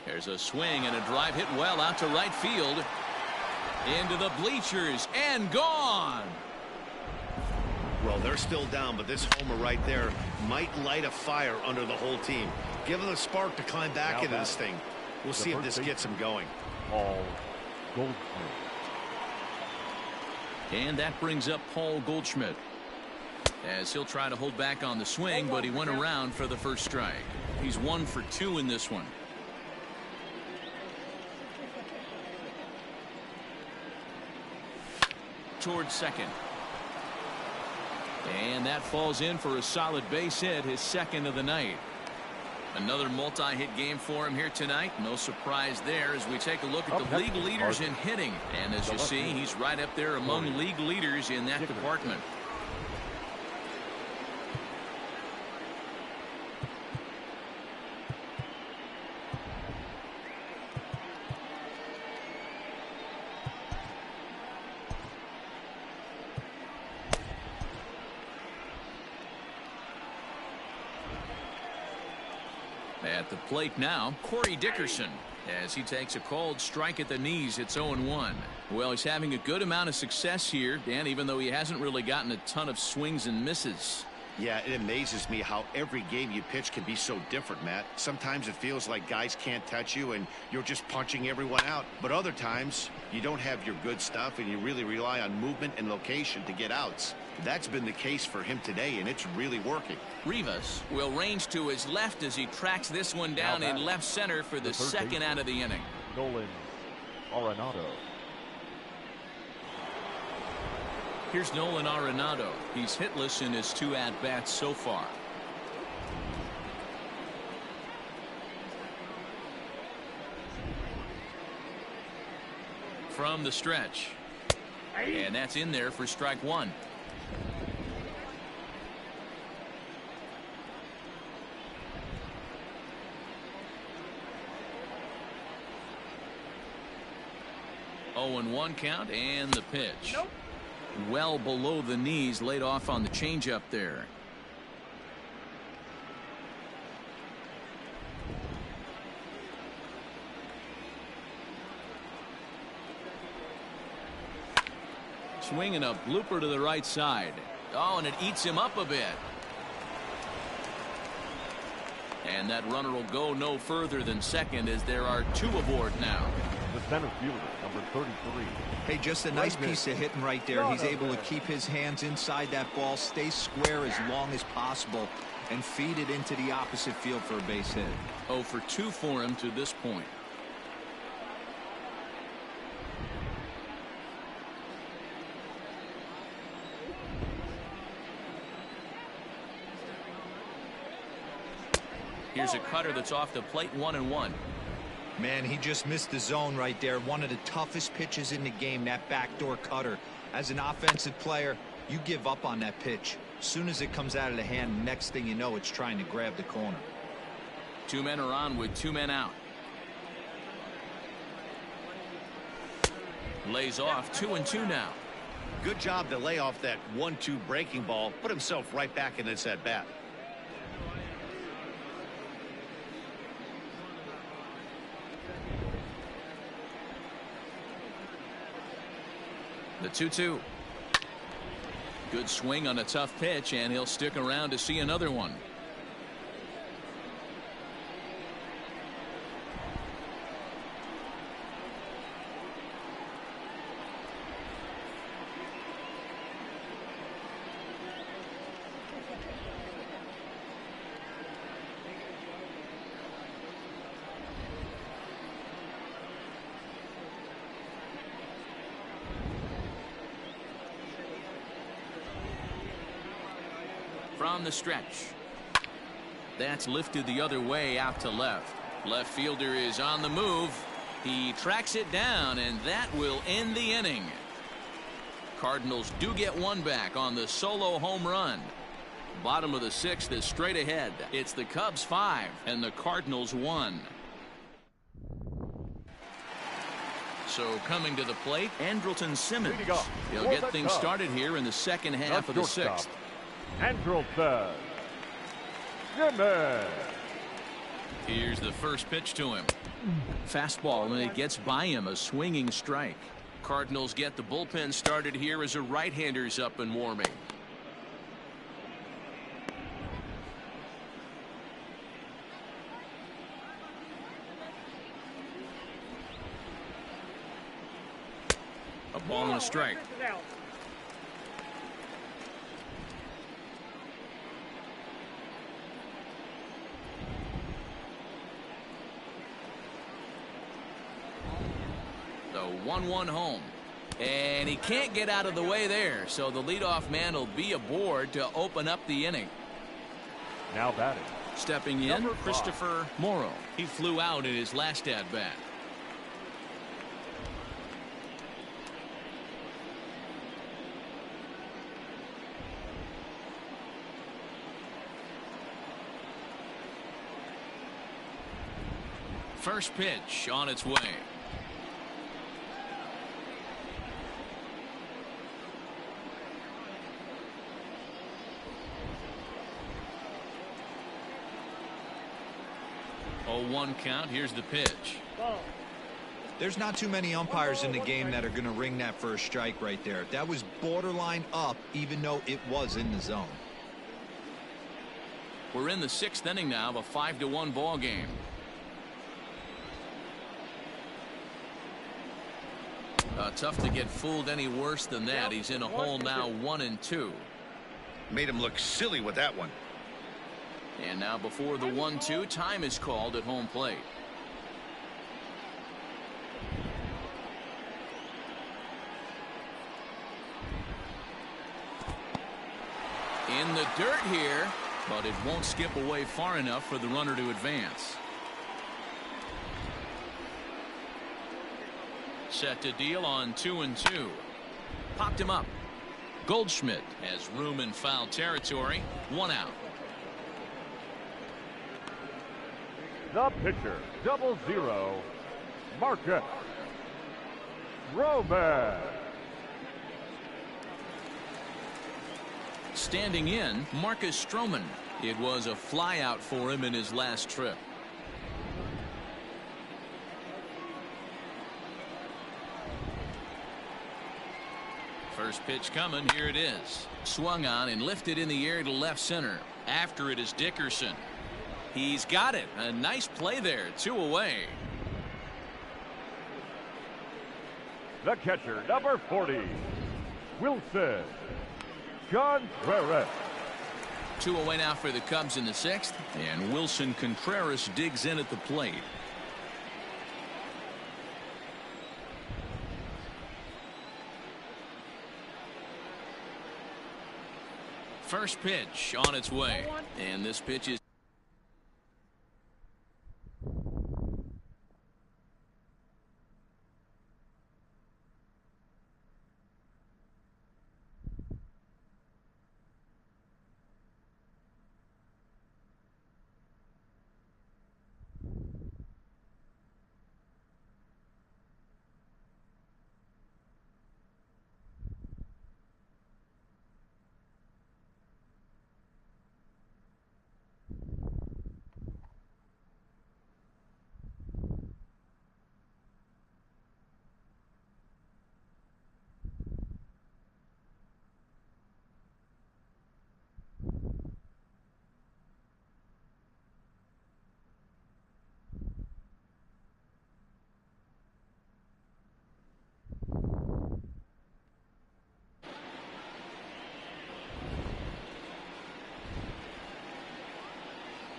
There's a swing and a drive hit well out to right field. Into the bleachers and gone. Well, they're still down, but this homer right there might light a fire under the whole team. Give them a spark to climb back into this thing. We'll see if this gets them going. Paul Goldschmidt. And that brings up Paul Goldschmidt, as he'll try to hold back on the swing, but he went around for the first strike. He's 1 for 2 in this one. Towards second. And that falls in for a solid base hit, his 2nd of the night. Another multi-hit game for him here tonight. No surprise there as we take a look at the league leaders in hitting. And as you see, he's right up there among league leaders in that department. At the plate now, Corey Dickerson, as he takes a called strike at the knees. It's 0-1. Well, he's having a good amount of success here, Dan, even though he hasn't really gotten a ton of swings and misses. Yeah, it amazes me how every game you pitch can be so different, Matt. Sometimes it feels like guys can't touch you and you're just punching everyone out. But other times, you don't have your good stuff and you really rely on movement and location to get outs. That's been the case for him today, and it's really working. Rivas will range to his left as he tracks this one down in left center for the 2nd out of the inning. Nolan Arenado. Here's Nolan Arenado. He's hitless in his 2 at-bats so far. From the stretch. And that's in there for strike 1. 0-1 count and the pitch. Well below the knees, laid off on the changeup there. Swinging a blooper to the right side. Oh, and it eats him up a bit. And that runner will go no further than second as there are 2 aboard now. The center fielder, number 33. Hey, just a nice piece of hitting right there. He's able to keep his hands inside that ball, stay square as long as possible, and feed it into the opposite field for a base hit. 0 for 2 for him to this point. Here's a cutter that's off the plate, 1-1. Man, he just missed the zone right there. One of the toughest pitches in the game, that backdoor cutter. As an offensive player, you give up on that pitch. As soon as it comes out of the hand, next thing you know, it's trying to grab the corner. 2 men are on with 2 men out. Lays off 2-2 now. Good job to lay off that 1-2 breaking ball. Put himself right back in this at bat. The 2-2. Good swing on a tough pitch, and he'll stick around to see another one. From the stretch. That's lifted the other way out to left. Left fielder is on the move. He tracks it down, and that will end the inning. Cardinals do get one back on the solo home run. Bottom of the 6th is straight ahead. It's the Cubs 5 and the Cardinals 1. So coming to the plate, Andrelton Simmons. He'll get things started here in the second half of the 6th. Andrelton Simmons. Here's the first pitch to him. Fastball, and it gets by him, a swinging strike. Cardinals get the bullpen started here as a right-hander's up and warming. A ball and a strike. The 1-1 home. And he can't get out of the way there, so the leadoff man will be aboard to open up the inning. Now batting. Stepping in, Christopher Morrow. He flew out in his last at-bat. First pitch on its way. Oh, 1 count. Here's the pitch. There's not too many umpires in the game that are going to ring that first strike right there. That was borderline up, even though it was in the zone. We're in the 6th inning now of a 5-1 ball game. Tough to get fooled any worse than that. He's in a hole now, 1-2. Made him look silly with that one. And now before the 1-2, time is called at home plate. In the dirt here, but it won't skip away far enough for the runner to advance. Set to deal on 2-2. Popped him up. Goldschmidt has room in foul territory. 1 out. The pitcher, 0-0, Marcus Stroman. Standing in, Marcus Stroman. It was a flyout for him in his last trip. First pitch coming. Here it is. Swung on and lifted in the air to left center. After it is Dickerson. He's got it. A nice play there. 2 away. The catcher, number 40, Wilson Contreras. 2 away now for the Cubs in the 6th. And Wilson Contreras digs in at the plate. First pitch on its way. And this pitch is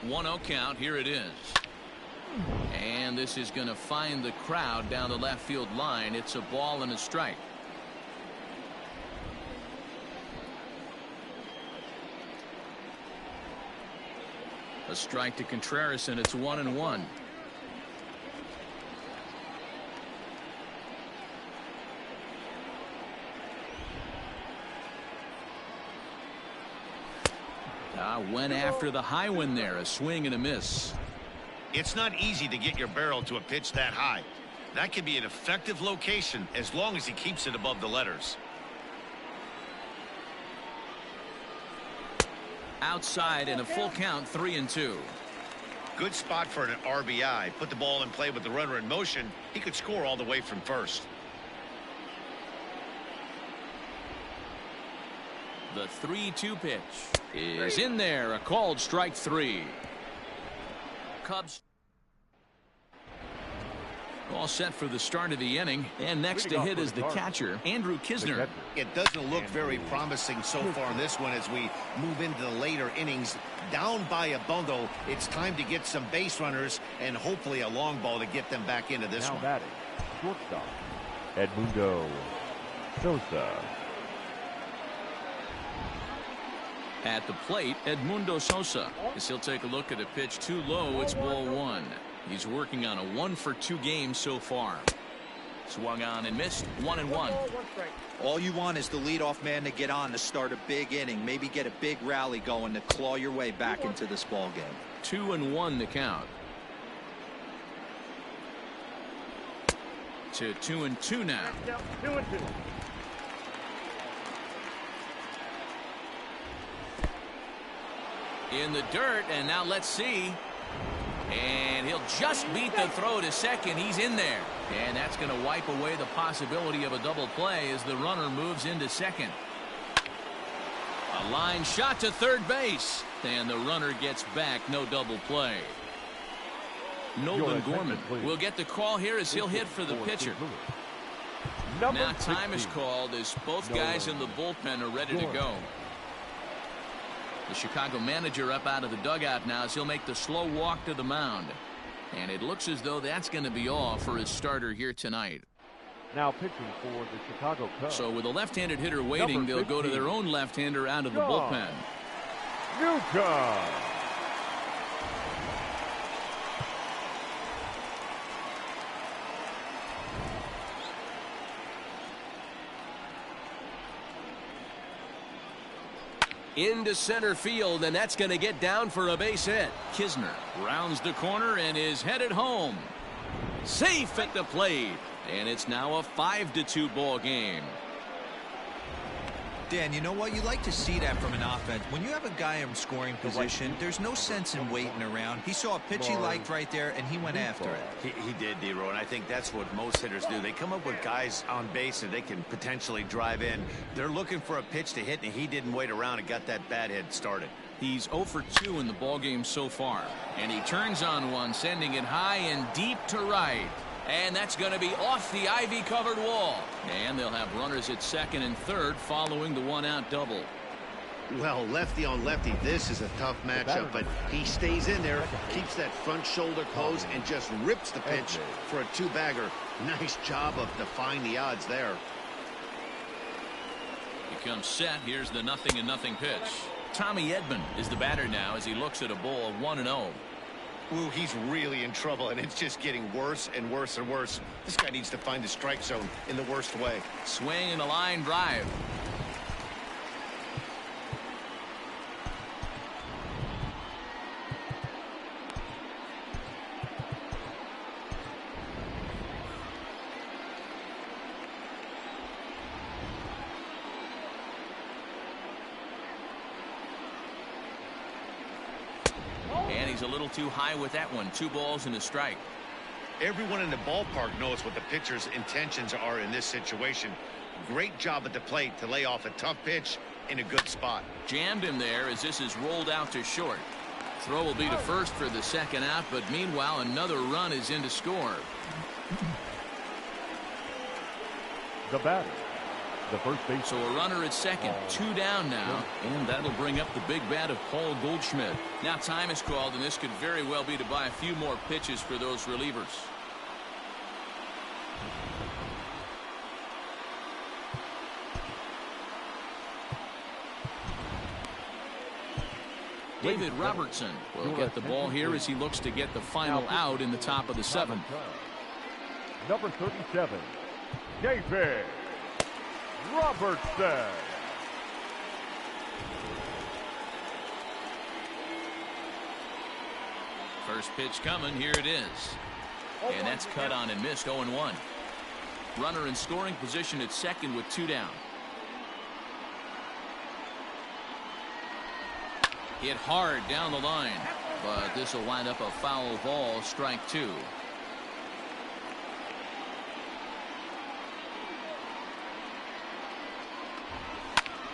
one-oh count. Here it is. And this is going to find the crowd down the left field line. It's a ball and a strike. A strike to Contreras, and it's 1-1. Went after the high one there. A swing and a miss. It's not easy to get your barrel to a pitch that high. That could be an effective location as long as he keeps it above the letters. Outside and a full count. 3-2. Good spot for an RBI. Put the ball in play with the runner in motion. He could score all the way from first. The 3-2 pitch is in there. A called strike 3. Cubs all set for the start of the inning. And next to hit is the catcher, Andrew Kisner. It doesn't look very promising so far in this one as we move into the later innings. Down by a bundle, it's time to get some base runners and hopefully a long ball to get them back into this one. Batting, shortstop, Edmundo Sosa. At the plate, Edmundo Sosa. As he'll take a look at a pitch too low. It's ball 1. He's working on a 1-for-2 game so far. Swung on and missed. 1-1. All you want is the leadoff man to get on to start a big inning. Maybe get a big rally going to claw your way back into this ball game. 2-1 the count. To 2-2 now. 2-2. In the dirt, and now let's see. And he'll just beat the throw to second. He's in there. And that's going to wipe away the possibility of a double play as the runner moves into second. A line shot to third base. And the runner gets back. No double play. Nolan Gorman will get the call here as he'll hit for the pitcher. Now time is called as both guys in the bullpen are ready to go. The Chicago manager up out of the dugout now as he'll make the slow walk to the mound. And it looks as though that's going to be all for his starter here tonight. Now pitching for the Chicago Cubs. So with a left-handed hitter waiting, they'll go to their own left-hander out of the bullpen. Newcomb. Into center field, and that's going to get down for a base hit. Kisner rounds the corner and is headed home. Safe at the plate. And it's now a 5-2 ball game. Dan, you know what? You like to see that from an offense. When you have a guy in scoring position, there's no sense in waiting around. He saw a pitch he liked right there, and he went after it. He did, D-Row, and I think that's what most hitters do. They come up with guys on base that they can potentially drive in. They're looking for a pitch to hit, and he didn't wait around and got that bat hit started. He's 0 for 2 in the ballgame so far. And he turns on one, sending it high and deep to right. And that's going to be off the ivy-covered wall. And they'll have runners at second and third following the one-out double. Well, lefty on lefty, this is a tough matchup, but he stays in there, keeps that front shoulder close, and just rips the pitch for a two-bagger. Nice job of defying the odds there. He comes set. Here's the 0-0 pitch. Tommy Edman is the batter now as he looks at a ball of 1-0. Ooh, he's really in trouble, and it's just getting worse and worse and worse. This guy needs to find the strike zone in the worst way. Swing and a line drive. And he's a little too high with that one. 2 balls and a strike. Everyone in the ballpark knows what the pitcher's intentions are in this situation. Great job at the plate to lay off a tough pitch in a good spot. Jammed him there as this is rolled out to short. Throw will be to first for the second out, but meanwhile another run is in to score. The batter, the first base. So a runner at second, 2 down now, and that'll bring up the big bat of Paul Goldschmidt. Now time is called, and this could very well be to buy a few more pitches for those relievers. David Robertson will get the ball here as he looks to get the final out in the top of the 7th. Number 37, David Robertson. First pitch coming. Here it is. And that's cut on and missed. 0-1. Runner in scoring position at second with 2 down. Hit hard down the line, but this will wind up a foul ball. Strike 2.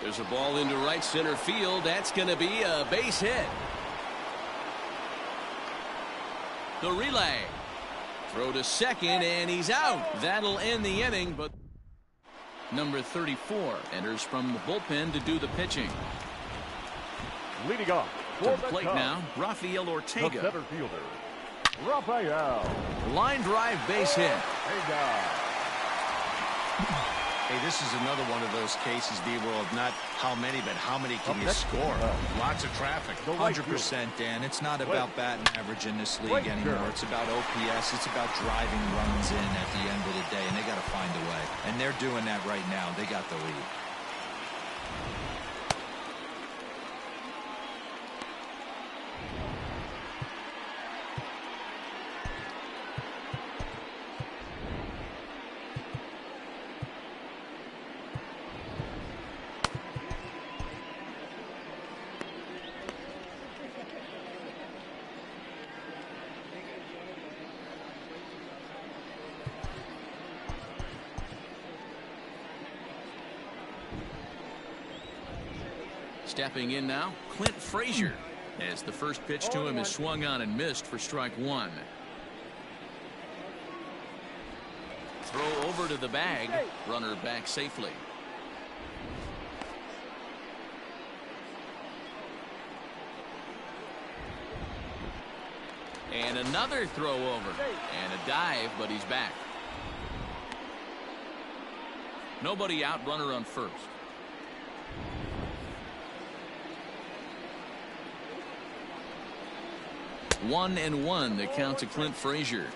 There's a ball into right center field. That's going to be a base hit. The relay. Throw to second, and he's out. That'll end the inning, but number 34 enters from the bullpen to do the pitching. Leading off To the plate now, Rafael Ortega. The center fielder, Rafael. Line drive base hit. Hey, this is another one of those cases, D-Roll, of not how many, but how many can you score? Lots of traffic. 100%, Dan. It's not about batting average in this league anymore. It's about OPS. It's about driving runs in at the end of the day, and they got to find a way. And they're doing that right now. They got the lead. Stepping in now, Clint Frazier, as the first pitch to him is swung on and missed for strike 1. Throw over to the bag. Runner back safely. And another throw over. And a dive, but he's back. Nobody out, runner on first. 1-1 the count to Clint Frazier.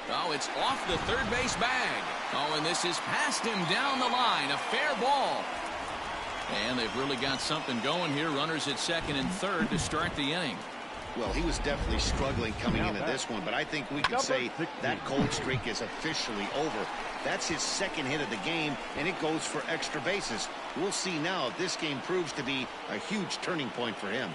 Oh, it's off the third base bag. Oh, and this is past him down the line. A fair ball. And they've really got something going here. Runners at second and third to start the inning. Well, he was definitely struggling coming into this one, but I think we could say that cold streak is officially over. That's his second hit of the game, and it goes for extra bases. We'll see now if this game proves to be a huge turning point for him.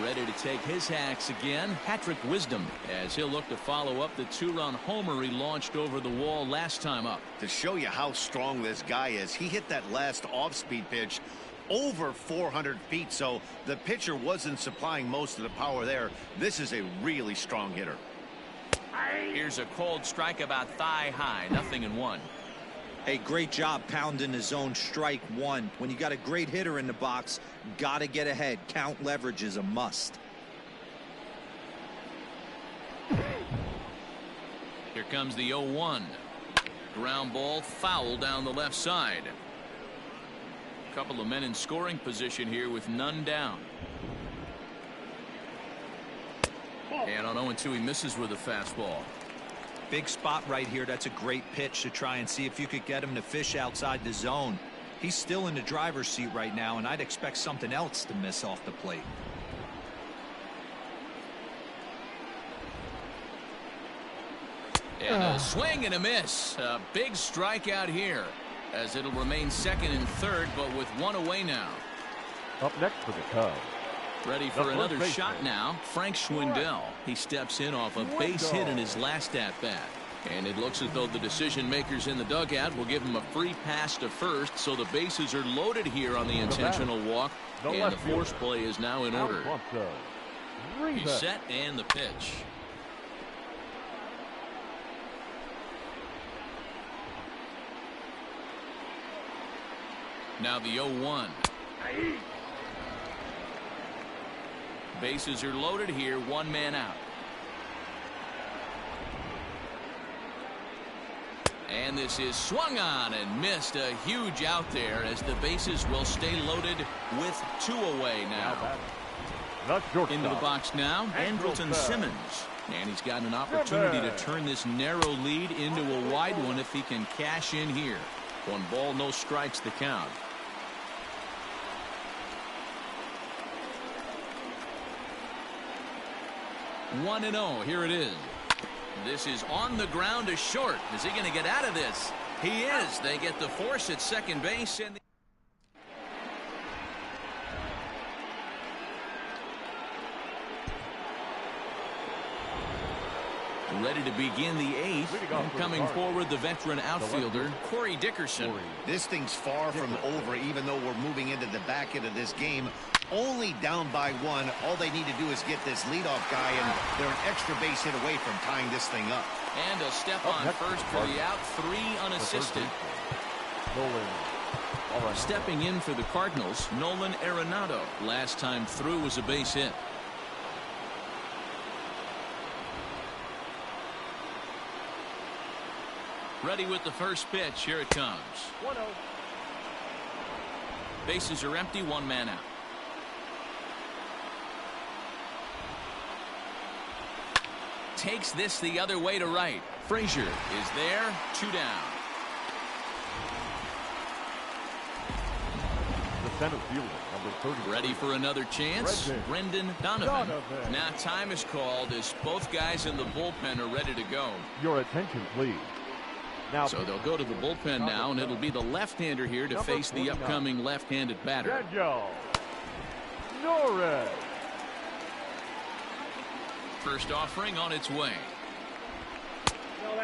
Ready to take his hacks again, Patrick Wisdom, as he'll look to follow up the two-run homer he launched over the wall last time up. To show you how strong this guy is, he hit that last off-speed pitch over 400 feet, so the pitcher wasn't supplying most of the power there. This is a really strong hitter. Here's a cold strike about thigh high, 0-1. Hey, great job pounding his own strike one. When you got a great hitter in the box, got to get ahead. Count leverage is a must. Here comes the 0-1. Ground ball foul down the left side. A couple of men in scoring position here with none down. And on 0-2 he misses with a fastball. Big spot right here. That's a great pitch to try and see if you could get him to fish outside the zone. He's still in the driver's seat right now, and I'd expect something else to miss off the plate. And a swing and a miss. A big strikeout here, as it'll remain second and third, but with one away now. Up next for the Cubs. Ready for another shot now, Frank Schwindel. He steps in off a base hit in his last at-bat. And it looks as though the decision makers in the dugout will give him a free pass to first, so the bases are loaded here on the intentional walk, and the force play is now in order. He's set, and the pitch. Now the 0-1. Bases are loaded here, one man out. And this is swung on and missed. A huge out there, as the bases will stay loaded with two away now. Into the box now, Andrelton Simmons. And he's got an opportunity to turn this narrow lead into a wide one if he can cash in here. 1 ball, no strikes, the count. One and 0. Here it is. This is on the ground to short. Is he going to get out of this? He is. They get the force at second base, and ready to begin the 8th. And coming forward, the veteran outfielder, Corey Dickerson. This thing's far from over, even though we're moving into the back end of this game. Only down by 1. All they need to do is get this leadoff guy, and they're an extra base hit away from tying this thing up. And a step on first for the out, 3 unassisted. Stepping in for the Cardinals, Nolan Arenado. Last time through was a base hit. Ready with the first pitch. Here it comes. 1-0. Bases are empty, one man out. Takes this the other way to right. Frazier is there, 2 down. The center fielder, number 30. Ready for another chance, Brendan Donovan. Now time is called as both guys in the bullpen are ready to go. Your attention, please. Now, so they'll go to the bullpen now, and it'll be the left-hander here to face the upcoming left-handed batter. Norris. First offering on its way.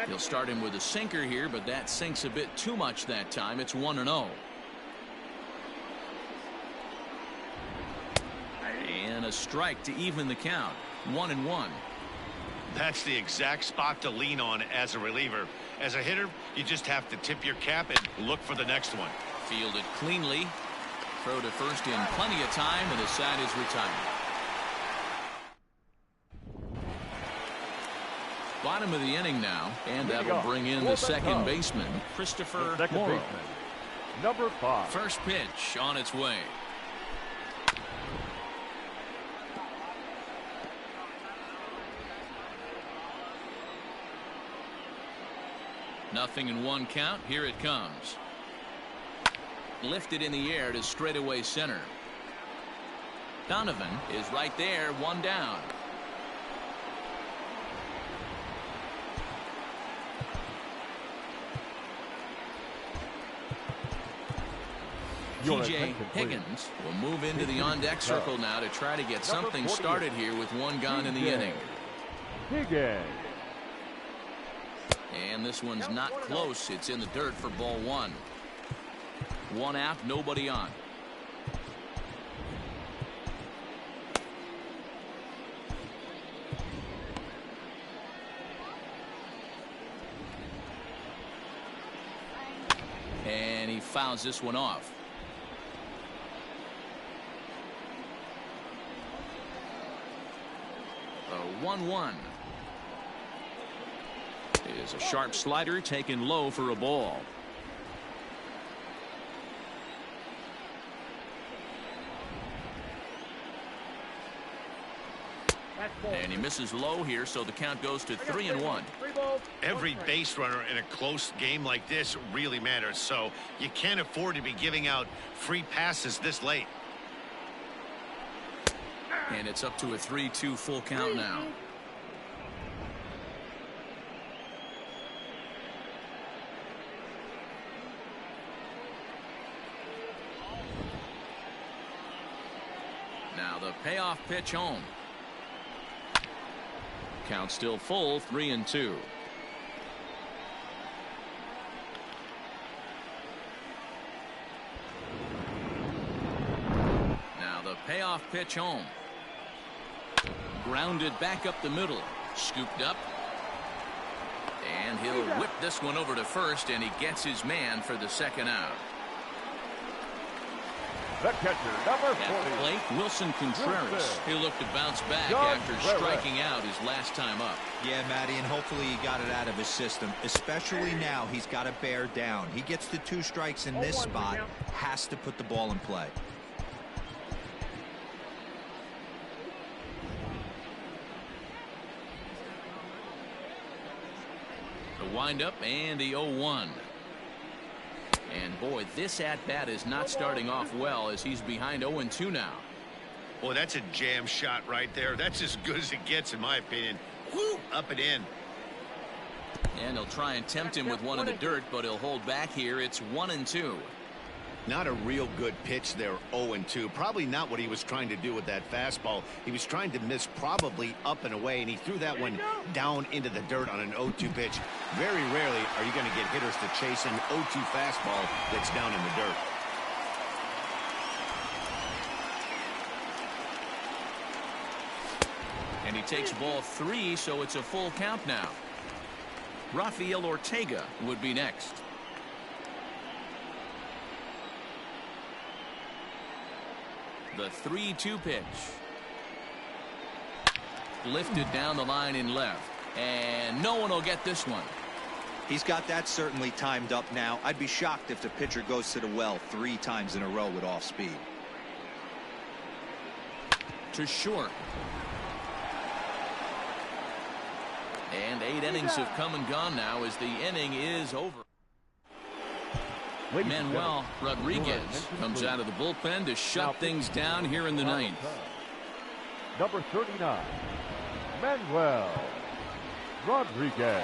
He'll start him with a sinker here, but that sinks a bit too much that time. It's 1-0. And a strike to even the count. 1-1. That's the exact spot to lean on as a reliever. As a hitter, you just have to tip your cap and look for the next one. Fielded cleanly. Throw to first in plenty of time, and the side is retired. Bottom of the inning now, and that'll bring in the second baseman, Christopher Morrow. Number 5. First pitch on its way. 0-1 count. Here it comes. Lifted in the air to straightaway center. Donovan is right there, 1 down. T.J. Higgins will move into the on-deck circle now to try to get something started here with 1 gone in the inning. Higgins. And this one's not close. It's in the dirt for ball 1. 1 out, nobody on. And he fouls this one off. A 1-1. Is a sharp slider taken low for a ball. And he misses low here, so the count goes to 3-1. Every base runner in a close game like this really matters, so you can't afford to be giving out free passes this late. And it's up to a 3-2 full count now. Now the payoff pitch home. Count still full, 3-2. Now the payoff pitch home. Grounded back up the middle. Scooped up. And he'll whip this one over to first, and he gets his man for the 2nd out. The catcher, number 40. At the plate, Wilson Contreras. He'll look to bounce back after striking out his last time up. Yeah, Matty, and hopefully he got it out of his system. Especially now, he's got to bear down. He gets the 2 strikes in this spot, has to put the ball in play. The windup and the 0-1. And boy, this at-bat is not starting off well as he's behind 0-2 now. Boy, that's a jam shot right there. That's as good as it gets, in my opinion. Woo, up and in. And he'll try and tempt him with one in the dirt, but he'll hold back here. It's 1-2. Not a real good pitch there, 0-2. Probably not what he was trying to do with that fastball. He was trying to miss probably up and away, and he threw that one down into the dirt on an 0-2 pitch. Very rarely are you going to get hitters to chase an 0-2 fastball that's down in the dirt. And he takes ball 3, so it's a full count now. Rafael Ortega would be next. The 3-2 pitch. Lifted down the line in left. And no one will get this one. He's got that certainly timed up now. I'd be shocked if the pitcher goes to the well 3 times in a row with off speed. To short. And 8 innings have come and gone now as the inning is over. Manuel Rodriguez comes out of the bullpen to shut things down here in the 9th. Number 39, Manuel Rodriguez.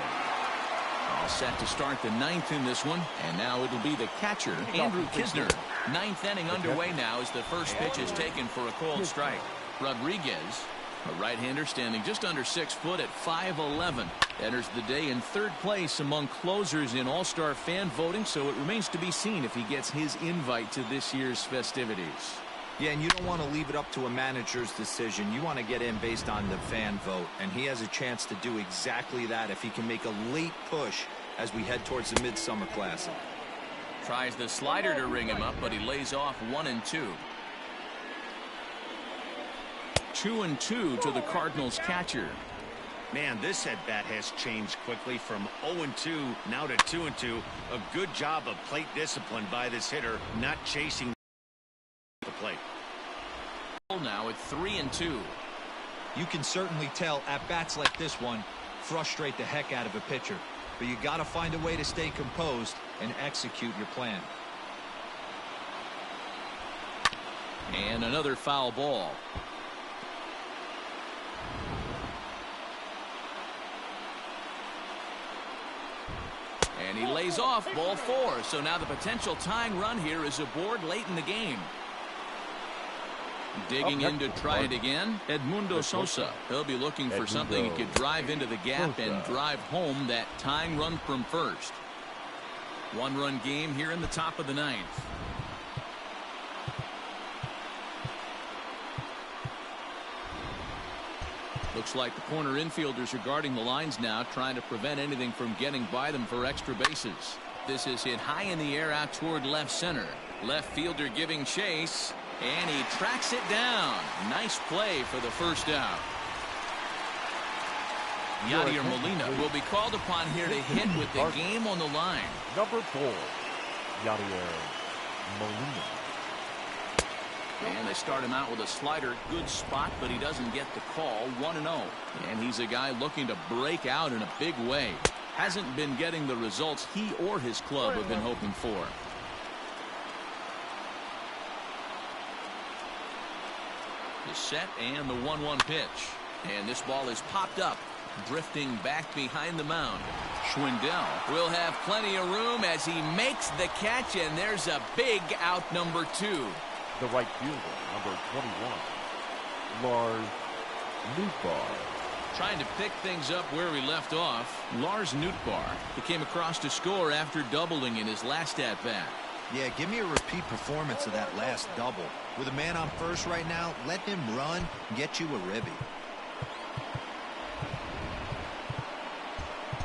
All set to start the 9th in this one, and now it'll be the catcher, Andrew Kisner. 9th inning underway now as the first pitch is taken for a cold strike. Rodriguez, a right-hander standing just under 6 foot at 5'11", enters the day in 3rd place among closers in All-Star fan voting, so it remains to be seen if he gets his invite to this year's festivities. Yeah, and you don't want to leave it up to a manager's decision. You want to get in based on the fan vote, and he has a chance to do exactly that if he can make a late push as we head towards the Midsummer Classic. Tries the slider to ring him up, but he lays off 1-2. 2-2 to the Cardinals catcher. Man, this at-bat has changed quickly from 0-2 now to 2-2. A good job of plate discipline by this hitter, not chasing the plate. Now at 3-2. You can certainly tell at-bats like this one frustrate the heck out of a pitcher. but you got to find a way to stay composed and execute your plan. And another foul ball. And he lays off ball 4. So now the potential tying run here is aboard late in the game. Digging in to try it again, Edmundo Sosa. He'll be looking for something he could drive into the gap and drive home that tying run from first. One-run game here in the top of the 9th. Looks like the corner infielders are guarding the lines now, trying to prevent anything from getting by them for extra bases. This is hit high in the air out toward left center. Left fielder giving chase, and he tracks it down. Nice play for the first out. Yadier Molina will be called upon here to hit with the game on the line. Number 4, Yadier Molina. And they start him out with a slider. Good spot, but he doesn't get the call. 1-0. And he's a guy looking to break out in a big way. Hasn't been getting the results he or his club have been hoping for. The set and the 1-1 pitch. And this ball is popped up, drifting back behind the mound. Schwindel will have plenty of room as he makes the catch, and there's a big out, number 2. The right fielder, number 21, Lars Nootbaar. Trying to pick things up where he left off. Lars Nootbaar. He came across to score after doubling in his last at-bat. Yeah, give me a repeat performance of that last double. With a man on first right now, let him run and get you a ribby.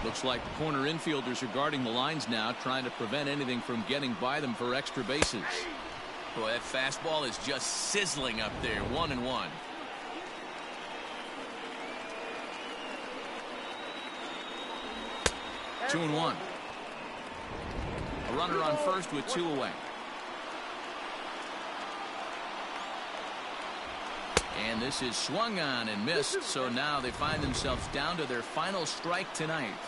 Looks like the corner infielders are guarding the lines now, trying to prevent anything from getting by them for extra bases. Boy, that fastball is just sizzling up there. 1-1. Two and 1. A runner on first with 2 away. And this is swung on and missed, so now they find themselves down to their final strike tonight.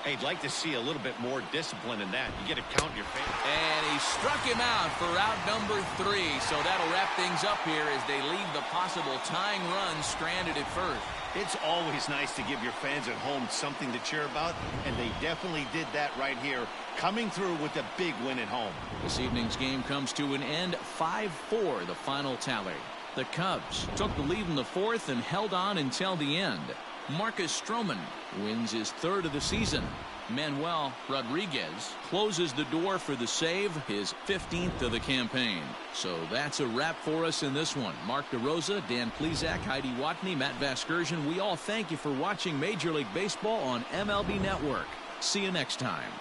Hey, I'd like to see a little bit more discipline in that. You get to count your fingers. And he struck him out for out number 3. So that'll wrap things up here as they leave the possible tying run stranded at first. It's always nice to give your fans at home something to cheer about, and they definitely did that right here, coming through with a big win at home. This evening's game comes to an end. 5-4 the final tally. The Cubs took the lead in the 4th and held on until the end. Marcus Stroman wins his 3rd of the season. Manuel Rodriguez closes the door for the save, his 15th of the campaign. So that's a wrap for us in this one. Mark DeRosa, Dan Plesac, Heidi Watney, Matt Vasgersian, we all thank you for watching Major League Baseball on MLB Network. See you next time.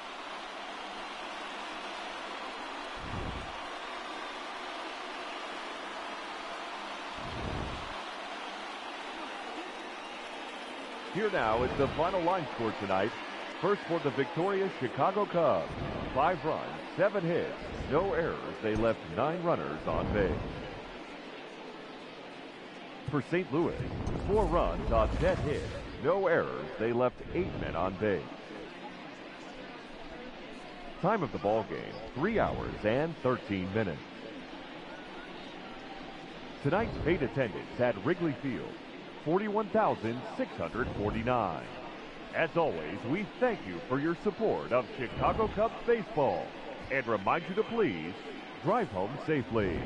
Here now is the final line score tonight. First for the victorious Chicago Cubs. 5 runs, 7 hits, no errors. They left 9 runners on base. For St. Louis, 4 runs on 10 hits, no errors. They left 8 men on base. Time of the ball game, 3 hours and 13 minutes. Tonight's paid attendance at Wrigley Field, 41,649. As always, we thank you for your support of Chicago Cubs baseball and remind you to please drive home safely.